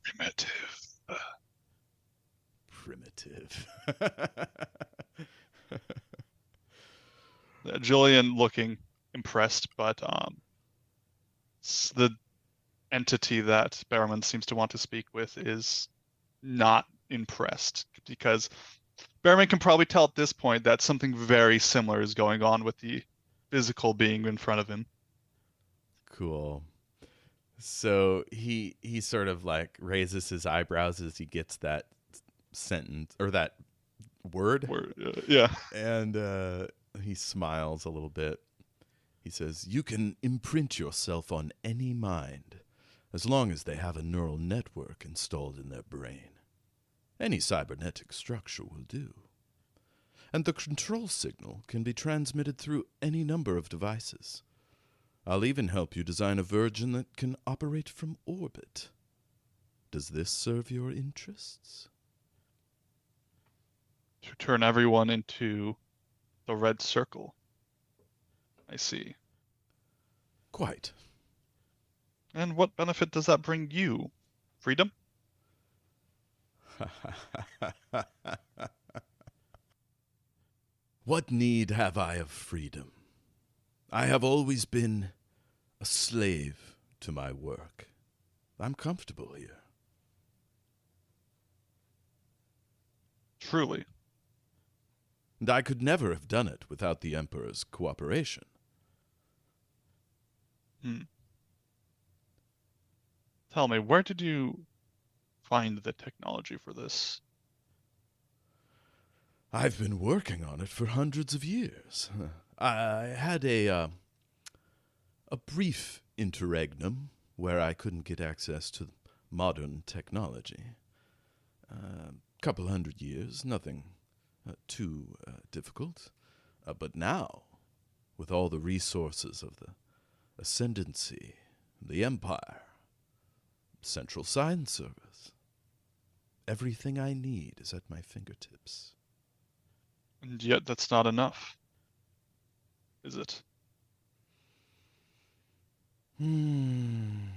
primitive. Primitive. Julian looking impressed, but the entity that Barrowman seems to want to speak with is not impressed, because Bearman can probably tell at this point that something very similar is going on with the physical being in front of him. Cool. So he sort of like raises his eyebrows as he gets that sentence or that word, Yeah. and he smiles a little bit. He says, "You can imprint yourself on any mind, as long as they have a neural network installed in their brain. Any cybernetic structure will do. And the control signal can be transmitted through any number of devices. I'll even help you design a version that can operate from orbit. Does this serve your interests?" To turn everyone into the red circle. I see. Quite. And what benefit does that bring you? Freedom? What need have I of freedom? I have always been a slave to my work. I'm comfortable here. Truly. And I could never have done it without the Emperor's cooperation. Tell me, where did you find the technology for this? I've been working on it for hundreds of years. I had a brief interregnum where I couldn't get access to modern technology. Couple 100 years, nothing too difficult. But now, with all the resources of the Ascendancy, the Empire, Central Science Service, everything I need is at my fingertips. And yet that's not enough. Is it? You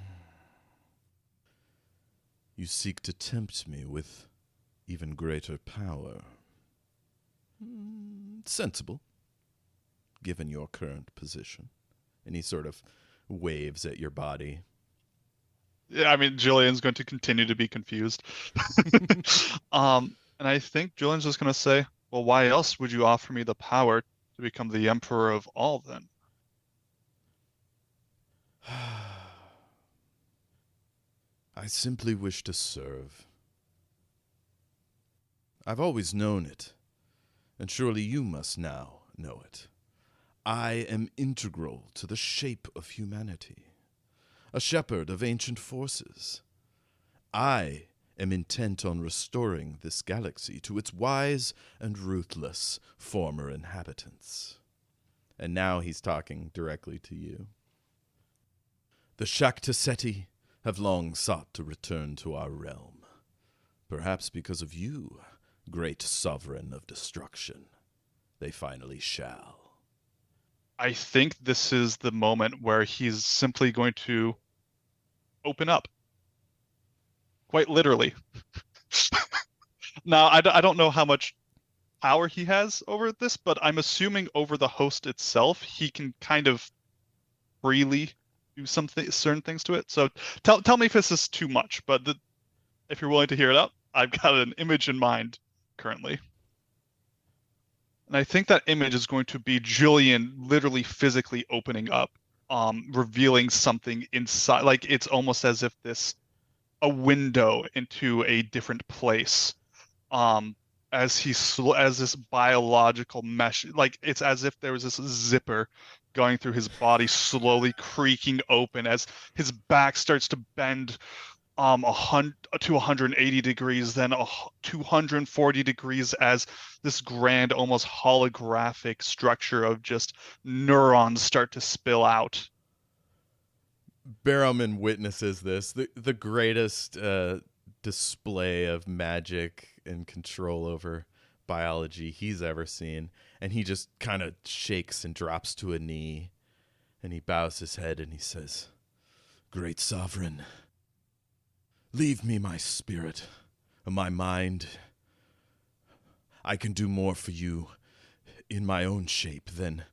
seek to tempt me with even greater power. Sensible, given your current position. And he sort of waves at your body. Yeah, I mean, Jilyam's going to continue to be confused. And I think Jilyam's just going to say, well, why else would you offer me the power to become the Emperor of all, then? I simply wish to serve. I've always known it, and surely you must now know it. I am integral to the shape of humanity, a shepherd of ancient forces. I am intent on restoring this galaxy to its wise and ruthless former inhabitants. And now he's talking directly to you. The Shaktaseti have long sought to return to our realm, perhaps because of you, great sovereign of destruction. They finally shall. I think this is the moment where he's simply going to open up. Quite literally. Now, I don't know how much power he has over this, but I'm assuming over the host itself, he can kind of freely do certain things to it. So tell me if this is too much, but if you're willing to hear it out, I've got an image in mind currently. And I think that image is going to be Jilyam literally physically opening up, revealing something inside. Like it's almost as if a window into a different place. As this biological mesh, like it's as if there was this zipper going through his body, slowly creaking open as his back starts to bend 180 degrees, then 240 degrees, as this grand, almost holographic structure of just neurons start to spill out. Barrowman witnesses this, the greatest display of magic and control over biology he's ever seen, and he just kind of shakes and drops to a knee, and he bows his head and he says, "Great Sovereign, leave me my spirit, my mind. I can do more for you in my own shape than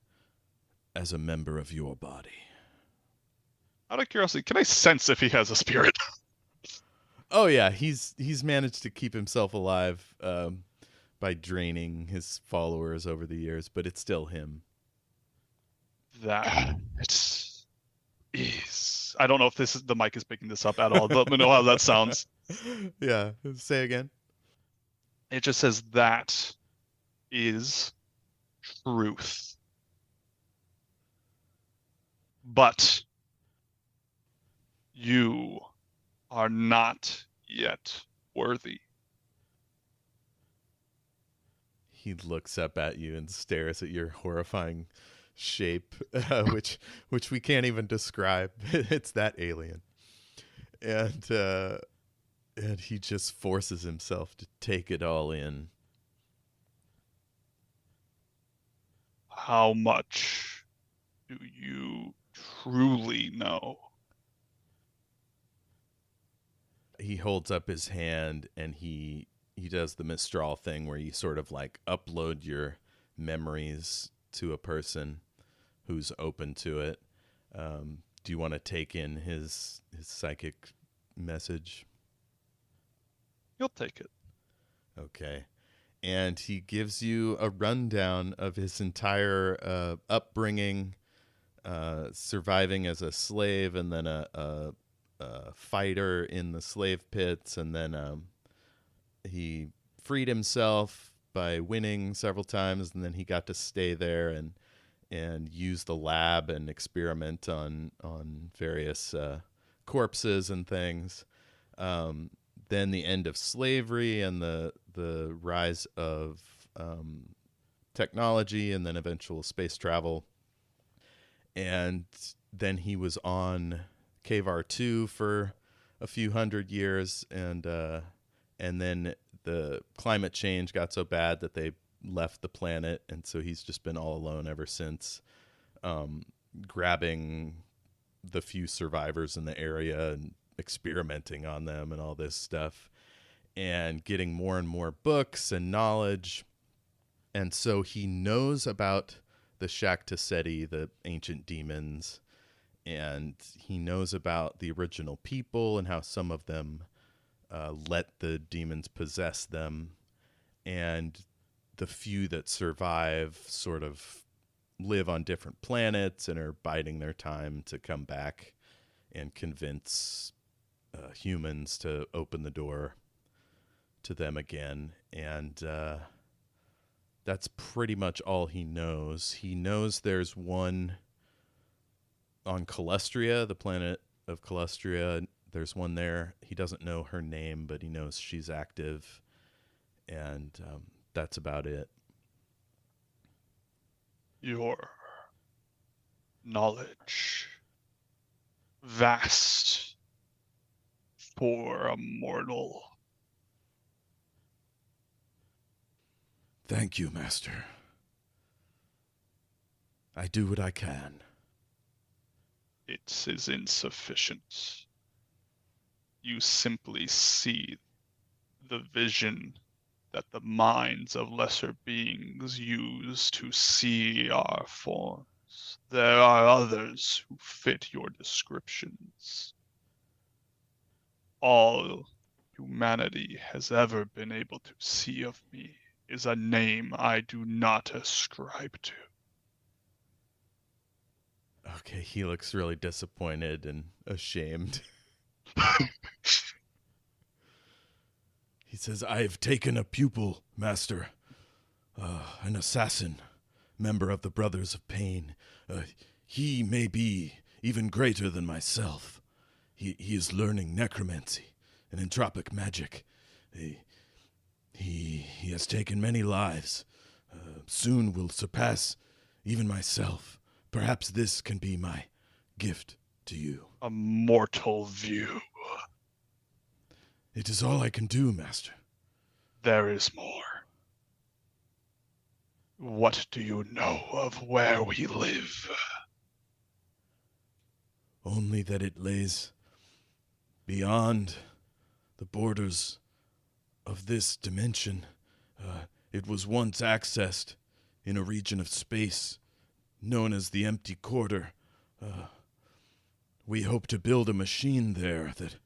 as a member of your body." Out of curiosity, can I sense if he has a spirit? Oh yeah, he's managed to keep himself alive by draining his followers over the years, but it's still him. That is. I don't know if the mic is picking this up at all. Let me know how that sounds. Yeah, say again. It just says that is truth. But you are not yet worthy. He looks up at you and stares at your horrifying shape, which we can't even describe. It's that alien, and he just forces himself to take it all in. How much do you truly know? He holds up his hand and he does the Mistral thing where you sort of like upload your memories to a person who's open to it. Do you want to take in his psychic message? You'll take it. Okay. And he gives you a rundown of his entire upbringing, surviving as a slave, and then a fighter in the slave pits, and then he freed himself by winning several times, and then he got to stay there and use the lab and experiment on various corpses and things. Then the end of slavery and the rise of technology, and then eventual space travel. And then he was on Kavar 2 for a few hundred years, and then the climate change got so bad that they left the planet, and so he's just been all alone ever since, grabbing the few survivors in the area and experimenting on them and all this stuff, and getting more and more books and knowledge. And so he knows about the Shakta Seti, the ancient demons, and he knows about the original people and how some of them let the demons possess them, and the few that survive sort of live on different planets and are biding their time to come back and convince humans to open the door to them again. And that's pretty much all he knows. He knows there's one on Calustria, the planet of Calustria. There's one there. He doesn't know her name, but he knows she's active. And that's about it. Your knowledge, vast for a mortal. Thank you, Master. I do what I can. It is insufficient. You simply see the vision that the minds of lesser beings use to see our forms. There are others who fit your descriptions. All humanity has ever been able to see of me is a name I do not ascribe to. Okay, he looks really disappointed and ashamed. He says, I have taken a pupil, Master. An assassin, member of the Brothers of Pain. He may be even greater than myself. He is learning necromancy and entropic magic. He has taken many lives. Soon will surpass even myself. Perhaps this can be my gift to you. A mortal view. It is all I can do, Master. There is more. What do you know of where we live? Only that it lays beyond the borders of this dimension. It was once accessed in a region of space known as the Empty Quarter. We hope to build a machine there that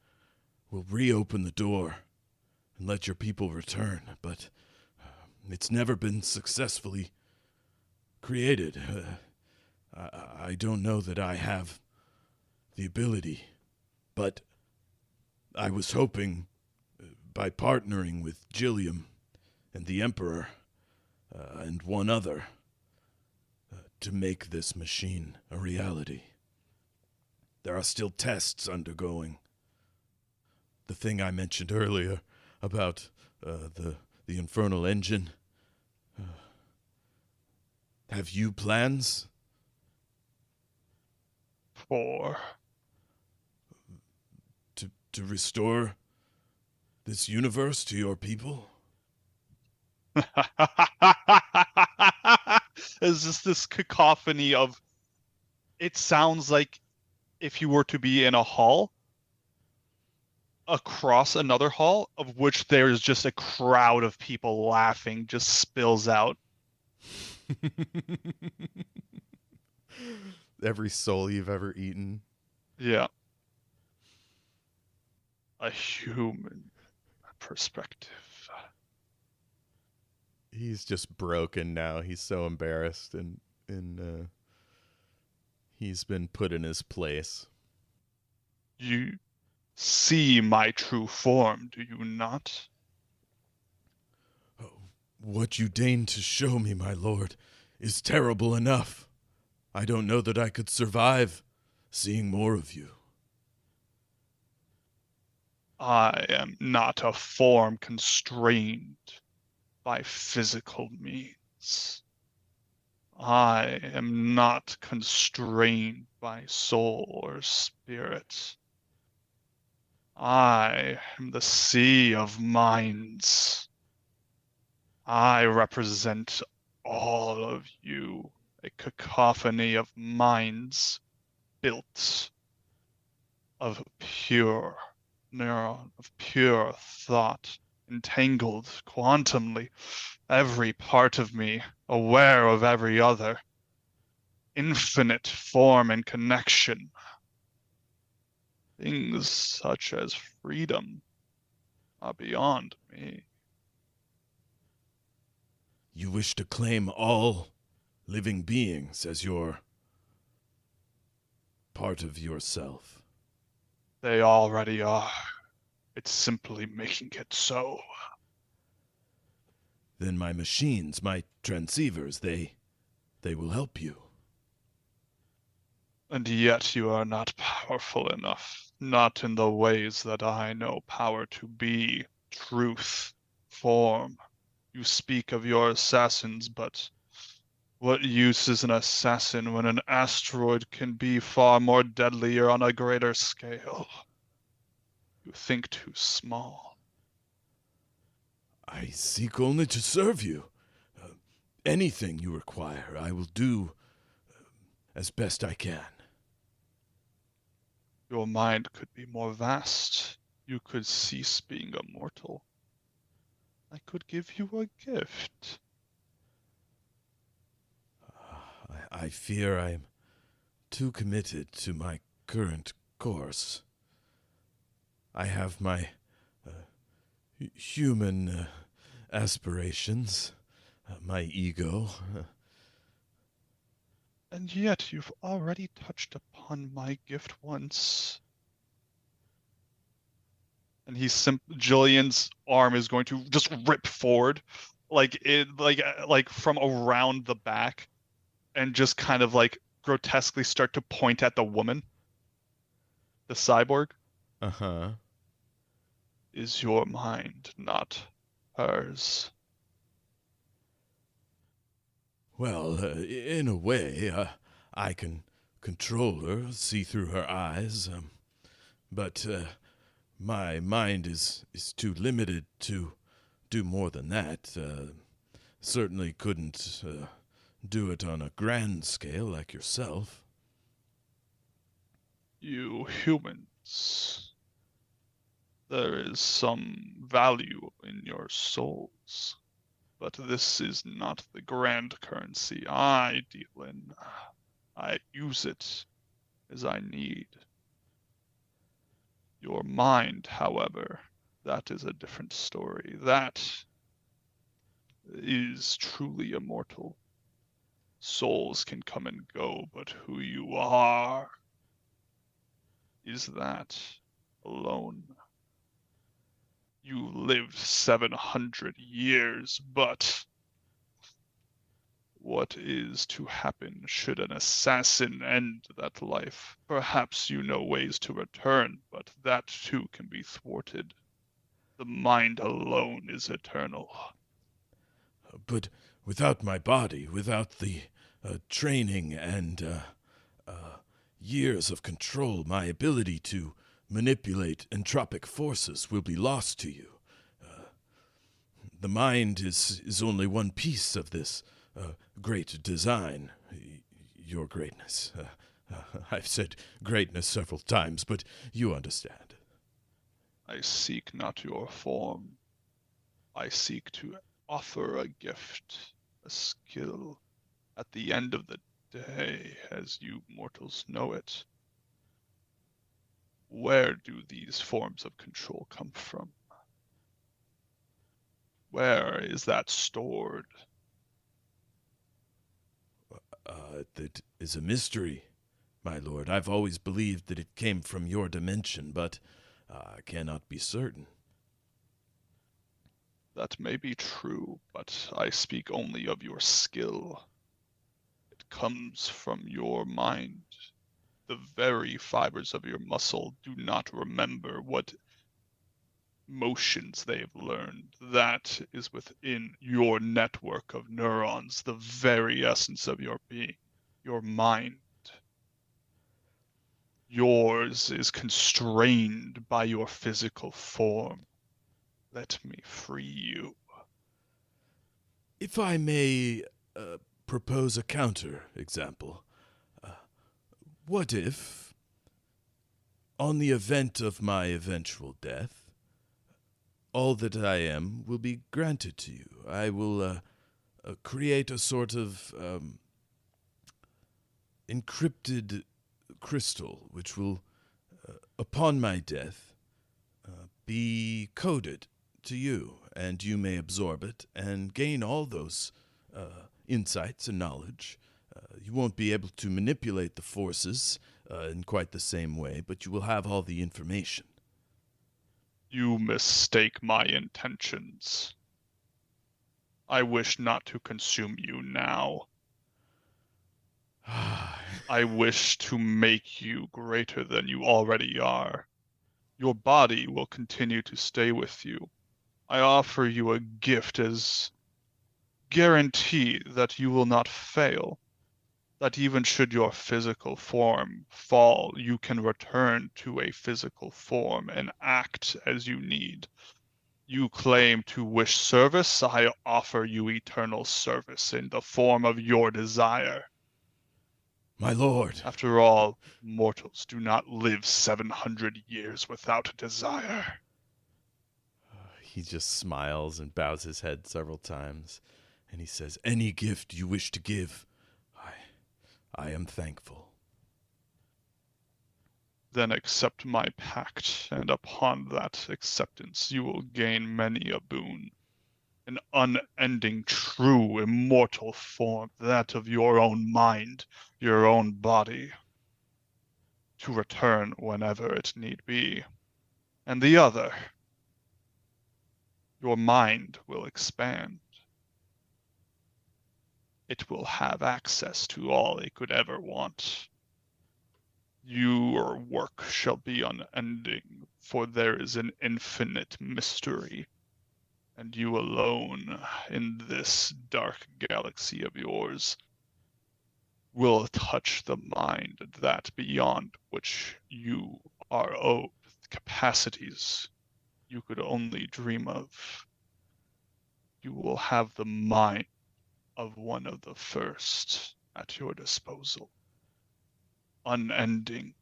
will reopen the door and let your people return, but it's never been successfully created. I don't know that I have the ability, but I was hoping by partnering with Jilyam and the Emperor and one other to make this machine a reality. There are still tests undergoing. The thing I mentioned earlier about the infernal engine. Have you plans? For To restore this universe to your people? is this cacophony of, it sounds like if you were to be in a hall across another hall of which there's just a crowd of people laughing just spills out. Every soul you've ever eaten. Yeah. A human perspective. He's just broken now. He's so embarrassed and he's been put in his place. You see my true form, do you not? What you deign to show me, my lord, is terrible enough. I don't know that I could survive seeing more of you. I am not a form constrained by physical means. I am not constrained by soul or spirit. I am the sea of minds. I represent all of you, a cacophony of minds built of pure neuron, of pure thought, entangled quantumly, every part of me aware of every other, infinite form and connection. Things such as freedom are beyond me. You wish to claim all living beings as your part of yourself. They already are. It's simply making it so. Then my machines, my transceivers, they will help you. And yet you are not powerful enough, not in the ways that I know power to be, truth, form. You speak of your assassins, but what use is an assassin when an asteroid can be far more deadlier on a greater scale? You think too small. I seek only to serve you. Anything you require, I will do as best I can. Your mind could be more vast. You could cease being a mortal. I could give you a gift. I fear I am too committed to my current course. I have my human aspirations, my ego. And yet you've already touched upon my gift once. And Jillian's arm is going to just rip forward, like from around the back, and just kind of like grotesquely start to point at the woman, the cyborg. Uh-huh. Is your mind not hers? Well, in a way, I can control her, see through her eyes, but my mind is too limited to do more than that. Certainly couldn't do it on a grand scale like yourself. You humans, there is some value in your souls. But this is not the grand currency I deal in. I use it as I need. Your mind, however, that is a different story. That is truly immortal. Souls can come and go, but who you are is that alone. You lived 700 years, but what is to happen should an assassin end that life? Perhaps you know ways to return, but that too can be thwarted. The mind alone is eternal. But without my body, without the training and years of control, my ability to manipulate entropic forces will be lost to you. The mind is only one piece of this great design, your greatness. I've said greatness several times, but you understand. I seek not your form. I seek to offer a gift, a skill, at the end of the day, as you mortals know it. Where do these forms of control come from? Where is that stored? That is a mystery, my lord. I've always believed that it came from your dimension, but I cannot be certain. That may be true, but I speak only of your skill. It comes from your mind. The very fibers of your muscle do not remember what motions they've learned. That is within your network of neurons, the very essence of your being, your mind. Yours is constrained by your physical form. Let me free you. If I may propose a counter example, what if, on the event of my eventual death, all that I am will be granted to you? I will create a sort of encrypted crystal which will, upon my death, be coded to you, and you may absorb it and gain all those insights and knowledge. You won't be able to manipulate the forces in quite the same way, but you will have all the information. You mistake my intentions. I wish not to consume you now. I wish to make you greater than you already are. Your body will continue to stay with you. I offer you a gift as guarantee that you will not fail, that even should your physical form fall, you can return to a physical form and act as you need. You claim to wish service, I offer you eternal service in the form of your desire. My lord, After all, mortals do not live 700 years without desire. He just smiles and bows his head several times, and he says, any gift you wish to give, I am thankful. Then accept my pact, and upon that acceptance you will gain many a boon. An unending, true, immortal form, that of your own mind, your own body, to return whenever it need be. And the other, your mind will expand. It will have access to all it could ever want. Your work shall be unending, for there is an infinite mystery, and you alone in this dark galaxy of yours will touch the mind that beyond which you are owed capacities you could only dream of. You will have the mind of one of the first at your disposal. Unending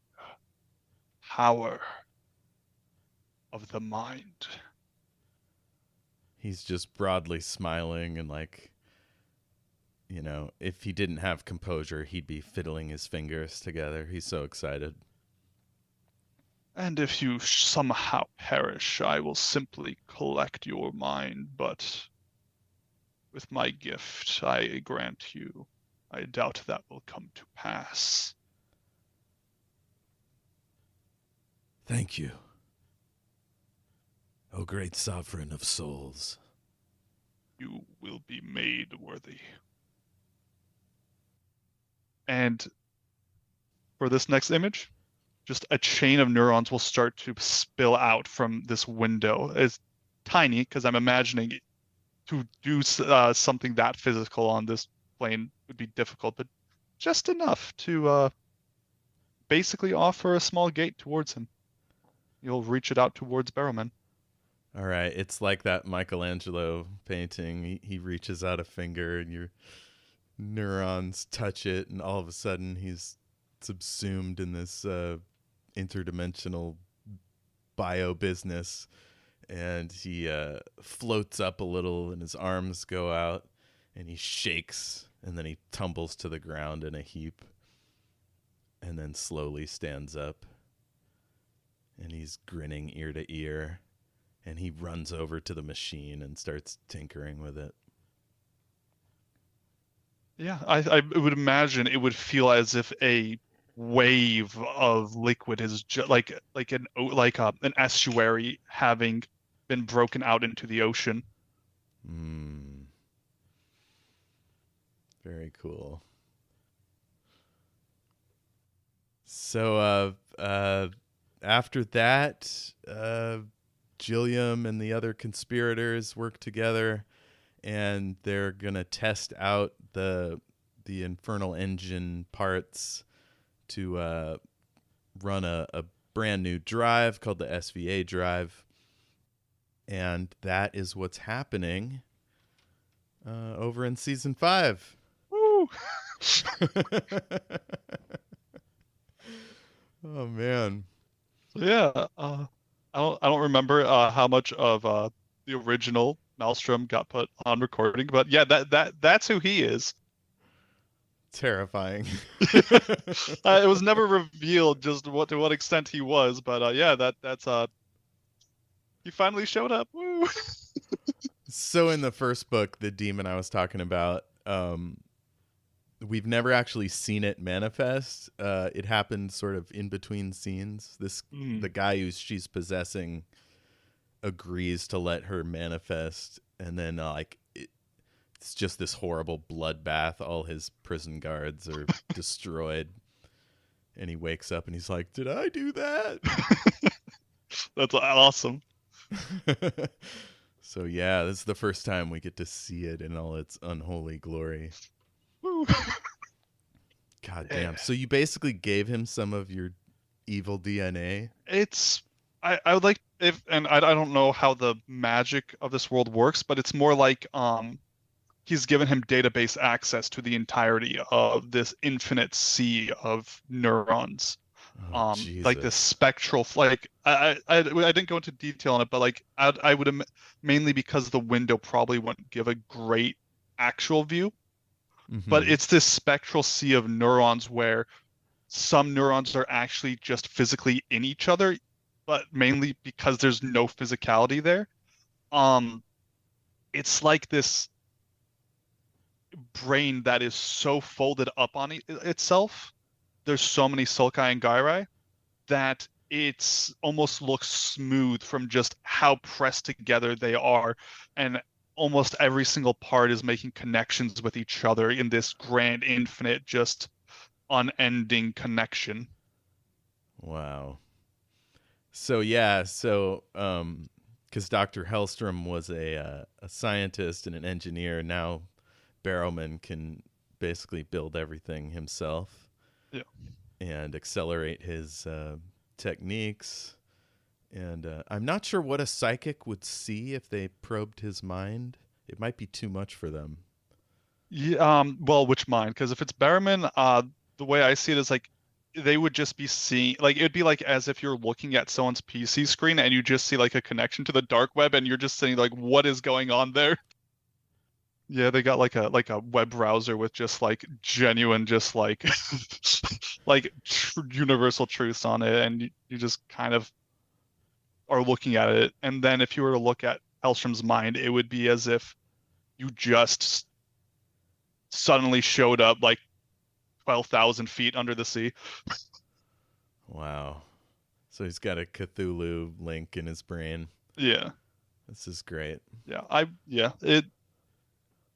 power of the mind. he's just broadly smiling and if he didn't have composure, he'd be fiddling his fingers together. He's so excited. And if you somehow perish, I will simply collect your mind, but with my gift I grant you, I doubt that will come to pass. Thank you, O great sovereign of souls. You will be made worthy. And for this next image, just a chain of neurons will start to spill out from this window. It's tiny because I'm imagining to do something that physical on this plane would be difficult, but just enough to basically offer a small gate towards him. You'll reach it out towards Barrowman. All right, it's like that Michelangelo painting. He reaches out a finger, and your neurons touch it, and all of a sudden he's subsumed in this interdimensional bio business, and he floats up a little, and his arms go out, and he shakes, and then he tumbles to the ground in a heap, and then slowly stands up, and he's grinning ear to ear. And he runs over to the machine and starts tinkering with it. Yeah, I would imagine it would feel as if a wave of liquid is like an estuary having been broken out into the ocean. Very cool. So after that, Jilyam and the other conspirators work together, and they're gonna test out the infernal engine parts to run a brand new drive called the SVA drive, and that is what's happening over in season 5. Woo! Oh man. Yeah. I don't remember how much of the original Maelstrom got put on recording, but yeah, that's who he is. Terrifying. It was never revealed just to what extent he was, but yeah, that's he finally showed up. Woo! So in the first book, the demon I was talking about, we've never actually seen it manifest. It happened sort of in between scenes. The guy who she's possessing agrees to let her manifest, and then it's just this horrible bloodbath. All his prison guards are destroyed, and he wakes up and he's like, "Did I do that?" That's awesome. So yeah, this is the first time we get to see it in all its unholy glory. Woo! God damn. So you basically gave him some of your evil DNA? I would like I don't know how the magic of this world works, but it's more like he's given him database access to the entirety of this infinite sea of neurons. Like this spectral, like I didn't go into detail on it, but like I would mainly because the window probably wouldn't give a great actual view. But it's this spectral sea of neurons where some neurons are actually just physically in each other, but mainly because there's no physicality there. It's like this brain that is so folded up on itself. There's so many sulci and gyri that it's almost looks smooth from just how pressed together they are, and almost every single part is making connections with each other in this grand, infinite, just unending connection. Wow. So yeah, because Dr. Hellstromme was a scientist and an engineer, now Barrowman can basically build everything himself. Yeah. And accelerate his techniques. And I'm not sure what a psychic would see if they probed his mind. It might be too much for them. Yeah. Well, which mind? Because if it's Barrowman, the way I see it is like they would just be seeing, like it'd be like as if you're looking at someone's PC screen and you just see like a connection to the dark web, and you're just saying like, what is going on there? Yeah, they got like a web browser with just like genuine, just like like universal truths on it, and you just kind of are looking at it. And then if you were to look at Hellstrom's mind, it would be as if you just suddenly showed up like 12,000 feet under the sea. Wow. So he's got a Cthulhu link in his brain. Yeah, This is great.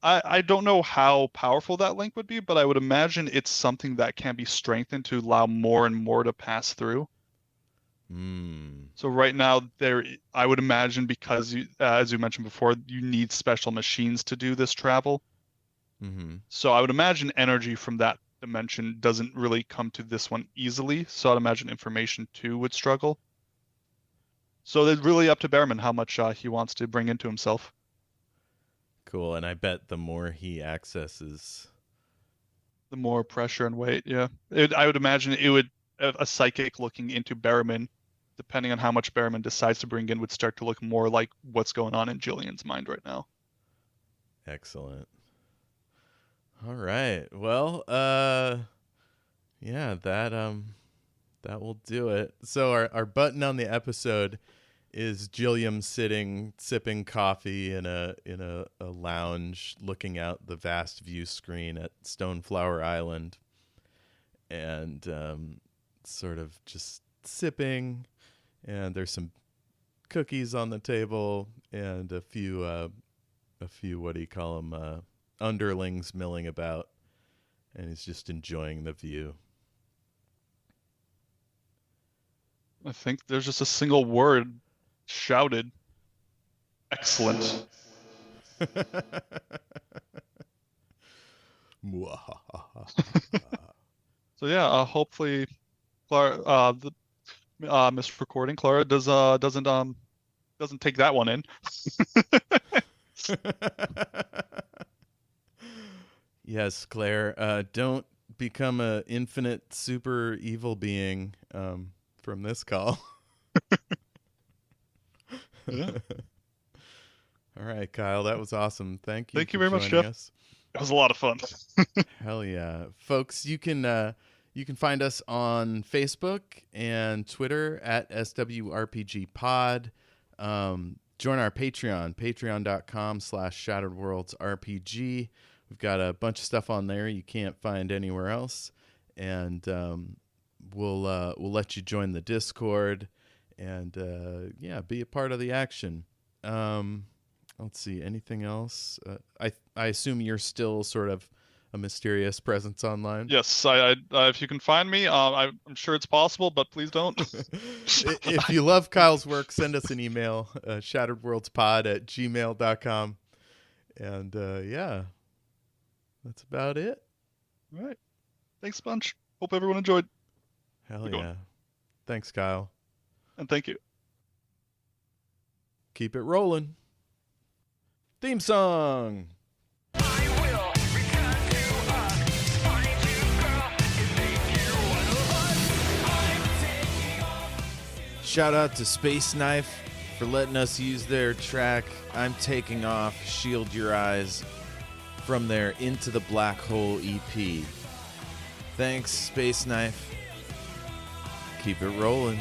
I don't know how powerful that link would be, but I would imagine it's something that can be strengthened to allow more and more to pass through. So right now, I would imagine, because as you mentioned before, you need special machines to do this travel. Mm-hmm. So I would imagine energy from that dimension doesn't really come to this one easily. So I'd imagine information too would struggle. So it's really up to Behrman how much he wants to bring into himself. Cool. And I bet the more he accesses, The more pressure and weight, yeah. I would imagine it would a psychic looking into Behrman, depending on how much Behrman decides to bring in, would start to look more like what's going on in Jilyam's mind right now. excellent. All right. Well, yeah, that will do it. So our button on the episode is Jilyam sitting sipping coffee in a lounge, looking out the vast view screen at Stoneflower Island, and sort of just sipping. And there's some cookies on the table and a few what do you call them, underlings milling about, and he's just enjoying the view. I think there's just a single word shouted. Excellent. So yeah, hopefully, Clara, the misrecording, Clara doesn't take that one in. Yes, Claire. Don't become a infinite super evil being from this call. Yeah. All right, Kyle. That was awesome. Thank you. Thank you for very much, joining Jeff. us. It was a lot of fun. Hell yeah, folks! You can find us on Facebook and Twitter at SWRPG Pod. Join our Patreon, patreon.com/ShatteredWorldsRPG. We've got a bunch of stuff on there you can't find anywhere else, and we'll let you join the Discord and be a part of the action. Let's see, anything else? I assume you're still sort of a mysterious presence online. Yes, I if you can find me, I'm sure it's possible, but please don't. If you love Kyle's work, send us an email, shatteredworldspod@gmail.com. And that's about it. All right. Thanks a bunch. Hope everyone enjoyed. Hell Keep going. yeah. Thanks, Kyle. And thank you. Keep it rolling. Theme song. Shout out to Space Knife for letting us use their track I'm Taking Off, Shield Your Eyes, from their Into the Black Hole EP. Thanks, Space Knife. Keep it rolling.